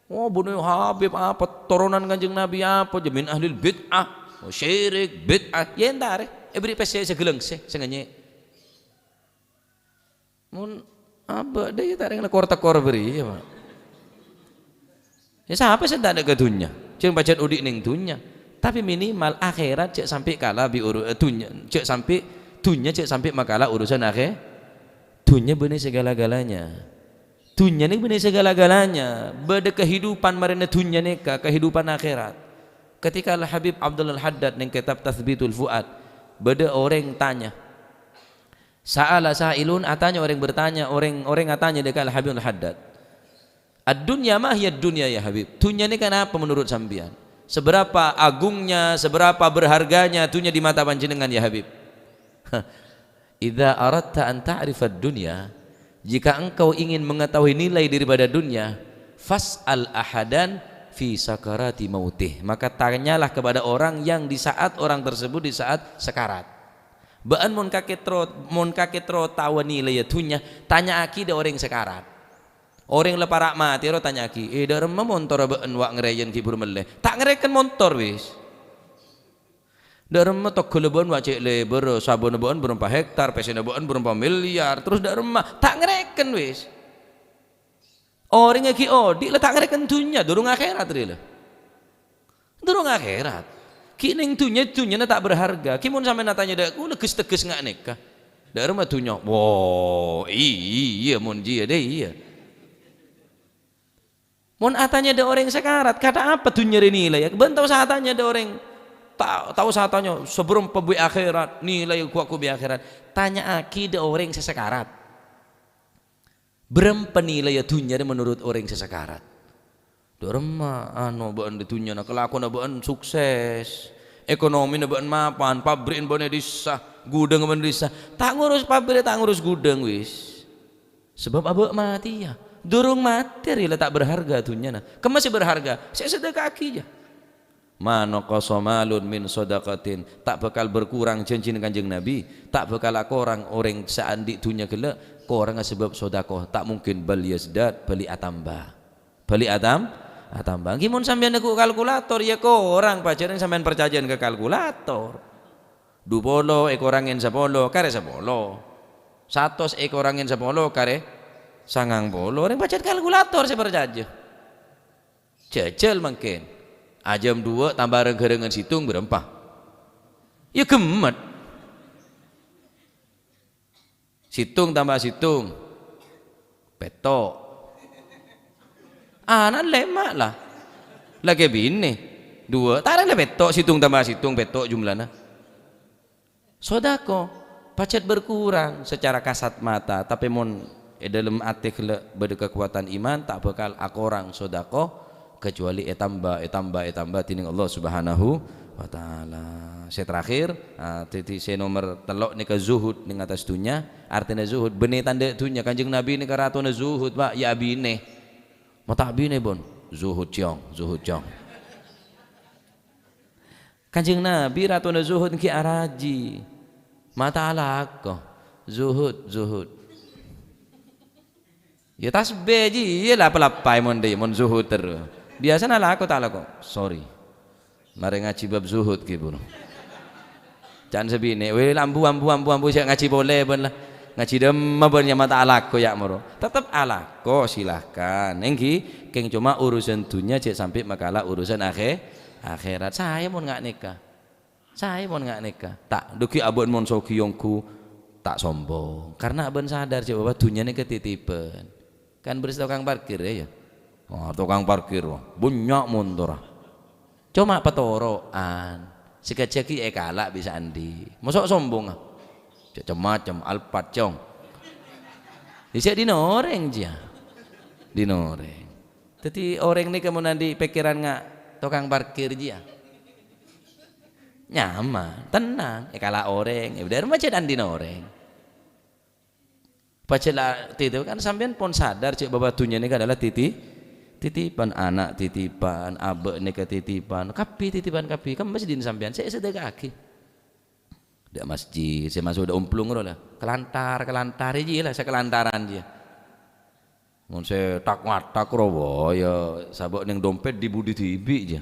Oh bunuh Habib apa turunan Kanjeng Nabi apa jamin ahli bid'ah syirik bid'ah yang tare beri pesse segeleng saya ngenyek mun apa dia tak ada kor beri ya Pak. Ya siapa sih tak ada ke dunia cuma baca udik ning dunia tapi minimal akhirat cek sampai kalah bi dunia cek sampai dunia cek sampai makalah urusan akhir dunia benih segala-galanya dunia ni benih segala-galanya beda kehidupan marina dunia ni kehidupan akhirat ketika Al Habib Abdul Haddad ning kitab Tathbitul Fuad beda orang tanya Sa'ala sa'ilun atanya orang bertanya orang atanya dekat Habibul Haddad. Ad-dunya ma hiya ad-dunya ya Habib? Dunia ini kan apa menurut sampean? Seberapa agungnya, seberapa berharganya dunia di mata panjenengan ya Habib? Idza aradta an ta'rifa ad-dunya, jika engkau ingin mengetahui nilai daripada dunia, fas'al ahadan fi sakarati mautih. Maka tanyalah kepada orang yang di saat orang tersebut di saat sekarat. Baan mon kaket ro tawa nilai dunya tanya aki de orang sekarat orang leparak mati ro tanya aki darem montor baan wak ngereyen kibur meleh tak ngereken montor wis darem tok kelebon wak cek leber sabon baan berapa hektar pesen baan berapa miliar terus darem tak ngereken wis orang aki odi le tak ngereken dunya durung akhirat rila durung akhirat kining dunia na tak berharga. Kimun sampai natanya dak, ku teges ngak nikah. Dak rumah dunia. Wow, iya mun dia deh iya. Mun atanya ada orang sekarat, kata apa dunia ini nilai? Bentau saatnya ada orang tahu saatnya sebelum pebi akhirat nilai ku bi akhirat. Tanya aki ada orang sesekarat. Berapa nilai dunia menurut orang sesekarat? Dorma anu baan ditunya na kelakuan baan sukses ekonomi na baan mapan pabrik baan disah gudang baan disah tak ngurus pabrik tak ngurus gudang wis sebab abak mati ya durung materi lah tak berharga dunya na kemasih berharga saya sedekah kaki ya mano qasamalun min sodaqatin tak bakal berkurang cincin Kanjeng Nabi tak bakal orang seandi dunya kelak korang sebab sodakoh tak mungkin bal yazdad bali atamba bali tambang gimana sampean aku kalkulator ya kok orang pacaran sampean percayaan ke kalkulator 20 ekorangin 10 kare 10 100 ekorangin 10 kare 90 orang pacar kalkulator saya percaya jajal mungkin ajam 2 tambah renggerengan situng berapa ya gemet situng tambah situng petok anak lemak lah lagi bini 2 tak ada petok situng tambah situng petok jumlahnya sodako pacet berkurang secara kasat mata tapi mon dalam hati berde kekuatan iman tak bakal akorang sodako kecuali etamba tining Allah Subhanahu wa ta'ala. Saya terakhir titi saya nomor telok ni ke zuhud ning atas dunia artinya zuhud benih tanda dunia Kanjeng Nabi ni karatona zuhud Pak ya abine mata abine bon zuhud ciong Kanjeng Nabi ratona zuhud ki araji mata alako zuhud ya tasbih ji lah pelapai mon zuhud terus Biasa lah aku tak laku. Sorry. Mari ngaji bab zuhud ki bro. Jangan sebine, weh ambu saya ngaji boleh ben lah. Ngaji dem ben ya mata alako ya moro. Tetap alako silahkan. Engki keng cuma urusan dunia cek sampai makalah urusan akhirat. Saya mau nggak nikah. Saya mau nggak nikah. Tak duki abon mon sokiyongku tak sombong. Karena abon sadar cek bahwa dunia ini ketitipan. Kan beris tukang parkir ya. Oh, tukang parkir banyak mundur. Cuma petoroan. Sekeceki kalah bisa andi. Masuk sombong ah. Macam alpat cong. Bisa dinoreng dia. Dinoreng. Jadi orang ni kemudian di pikiran ngak tukang parkir dia. Nyaman, tenang. Kalah orang. Udah macam dan dinoreng. Pacalah itu kan sampean pun sadar cik bahwa dunia ini adalah titipan anak, titipan abe ini ketitipan, kapi titipan kapi. Kan masjid sampean saya sedekah kaki. Dak masjid, saya masuk udah umplung lah. Kelantar aja lah, saya kelantaran dia. Mun saya tak robo ya sabok neng dompet di budi tibi aja.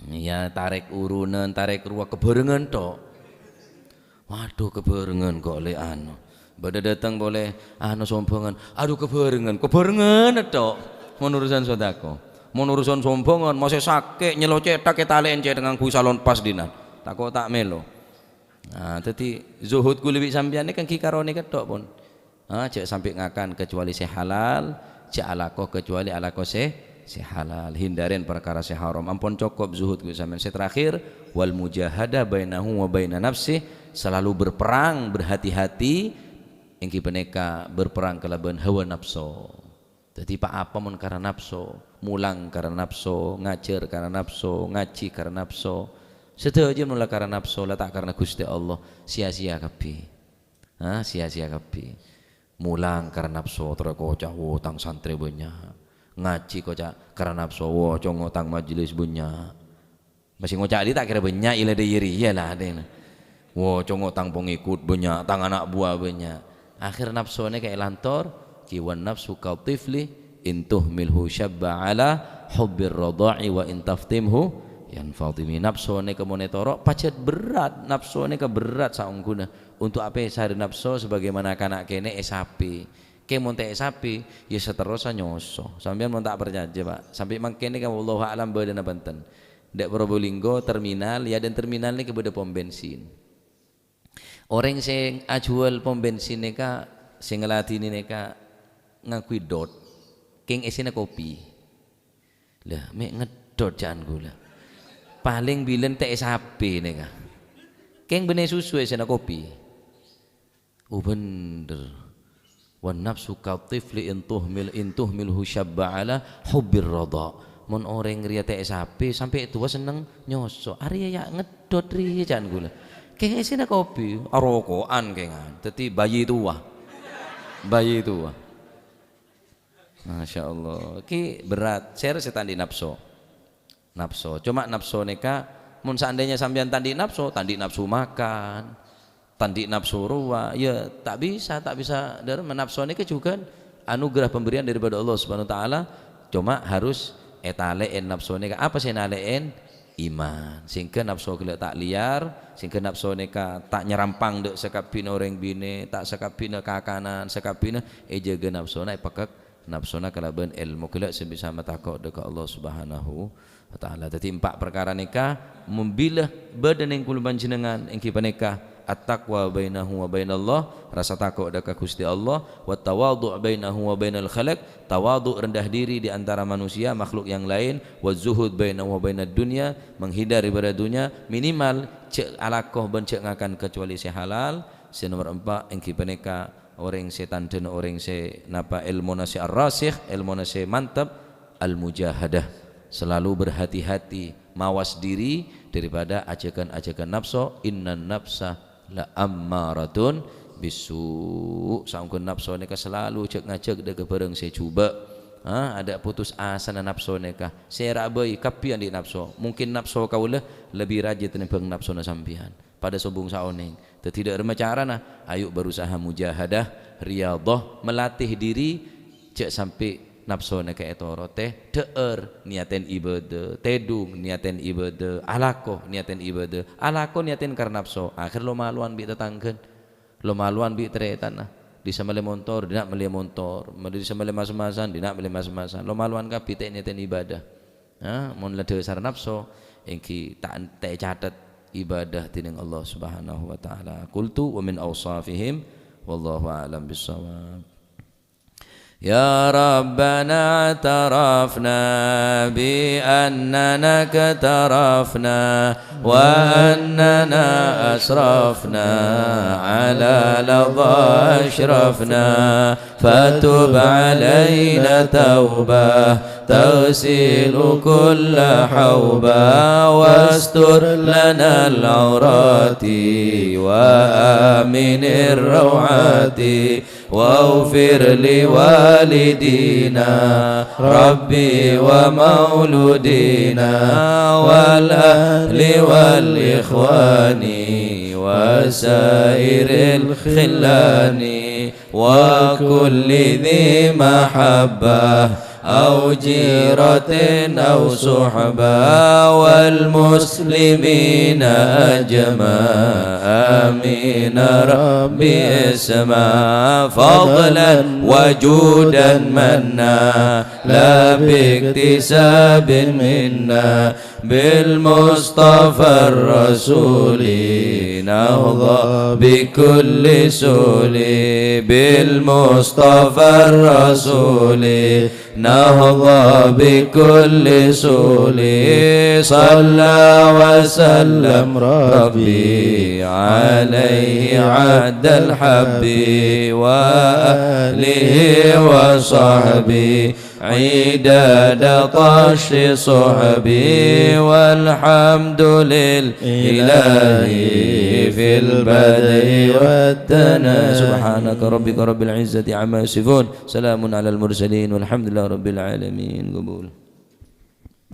Ya tarik urunan, tarik ruang kebarengan tok. Waduh kebarengan kok le anu. Bada datang boleh anu sombongan. Aduh kebarengan tok. Mun urusan sedekah. Mun urusan sombongan masih sakit nyelocetak ketalen cek dengan ku salon pas dinan. Tak kok tak melo. Nah, jadi zuhud ku lebih sampean ini kan kikarone ketok pun. Cek sampai ngakan kecuali sehalal, cek alako kecuali alako sehalal. Hindarin perkara seharam. Ampun cukup zuhud ku sampean. Terakhir wal mujahadah bainahu wa baina nafsi, selalu berperang, berhati-hati engki peneka berperang kelaban hawa nafsu. Jadi pak apa mun karena nafsu, mulang karena nafsu, ngajar karena nafsu, ngaji karena nafsu. Setuju nolak karena nafsu, tak karena Gusti Allah, sia-sia kabeh. Sia-sia kabeh. Mulang karena nafsu terus kocak utang santri banyak. Ngaji kocak karena nafsu cong utang majelis banyak. Masih ngocak di tak kira banyak ila diri iyalah ada. Cong utang pengikut banyak, tang anak buah banyak. Akhir nafsunya kayak lantor, kiwan nafsu kau tifli intuh milhu syabba ala hubbir radha'i wa intaftimhu yang Fatimi nafsu ni kemonetorok pacet berat nafsu ni keberat saungguna untuk apa sehari nafsu sebagaimana kanak kene sapi kemonte sapi ya seterusnya nyoso sampai mau tak percaya pak sampai makene kamu Allah alam badana Banten dek Probolinggo terminal ya dan terminal ni kepada pom bensin orang sing ajual pom bensin ni ka sing ngelatih ni ka ngakui dot king esina kopi lah mek ngedot jangan gula paling bilen teh sapi nih kah keng benih susu esena kopi bener wan nafsu kautifli intuh milhu syabba ala hubbir radha mon orang ria teh sapi sampai tua seneng nyoso Arya ya ngedot ria jangan gula keng esena kopi arokoan kengan teti bayi tua Masya Allah ki berat share setan di nafsu cuma nafsu neka mun seandainya sampean tandi nafsu makan tandi nafsu ruwa ya tak bisa dari nafsu neka juga anugerah pemberian daripada Allah Subhanahu wa taala cuma harus etalein nafsu neka apa sih nalein iman sehingga nafsu kelak tak liar sehingga nafsu neka tak nyerampang dek sekapina orang bine tak sekapina kakanan sekapina jaga nafsu na pakak nafsu na kalaban ilmu kelak sebisa matakok dekat Allah Subhanahu wa ta'ala. Jadi 4 perkara nikah membilah badan yang kuluban jenengan engki panikah at-taqwa bainahu wa bainallah rasa takut dekat Gusti Allah wa tawadhu' bainahu wa bainal khalq tawadhu' rendah diri di antara manusia makhluk yang lain wa zuhud bainahu wa bainad dunya menghindar daripada dunia minimal cek alakoh ben cek ngakan kecuali sehalal nomor 4 engki panikah orang setan dan orang se napa ilmu nasi ar-rasikh ilmu nasi mantap al-mujahadah selalu berhati-hati mawas diri daripada ajakan-ajakan nafsu innan nafsa la ammaratun bisu saungkeun nafsu neka selalu cek ngajak dek bareng saya coba ada putus asa na nafsu neka saya rabai kapian di nafsu mungkin nafsu kaulah lebih rajin tinimbang nafsu na sampian pada sobung saoning tidak ada carana ayo berusaha mujahadah riyadhah melatih diri cek sampai nafsona kaetoro teh deur niaten ibadah, tedung niaten ibadah, alako niaten ibadah, alako niaten karena nafsu. Akhir lo maluan bi tetangkeun, lo maluan bi teretan di samale motor, dina meli motor, di samale mas-masan, dina meli mas-masan. Lo maluan kabeh teh niaten ibadah. Mun la dasar nafsu engki tak catet ibadah tining Allah Subhanahu wa taala. Qultu wa min awsafihim wallahu a'lam bissawab. يا ربنا اعترفنا بأننا اكترفنا وأننا أسرفنا على لظى أشرفنا فتب علينا توبة تغسل كل حوبة واستر لنا العورات وآمن الروعات واغفر لوالدينا ربي ومولودينا والأهل والإخوان وسائر الخلان وكل ذي محبة أو جيرة أو صحبة والمسلمين أجمع آمين ربي اسمع فضلا وجودا منا لا باكتساب منا بالمصطفى الرسول نهضى بكل سول بالمصطفى الرسول نهضى بكل سول صلى وسلم ربي عليه عد الحب وآله وصحبه عداد طش صحبي والحمد لله في البدء والثناء سبحانك ربك رب العزة عما يصفون سلام على المرسلين والحمد لله رب العالمين قبول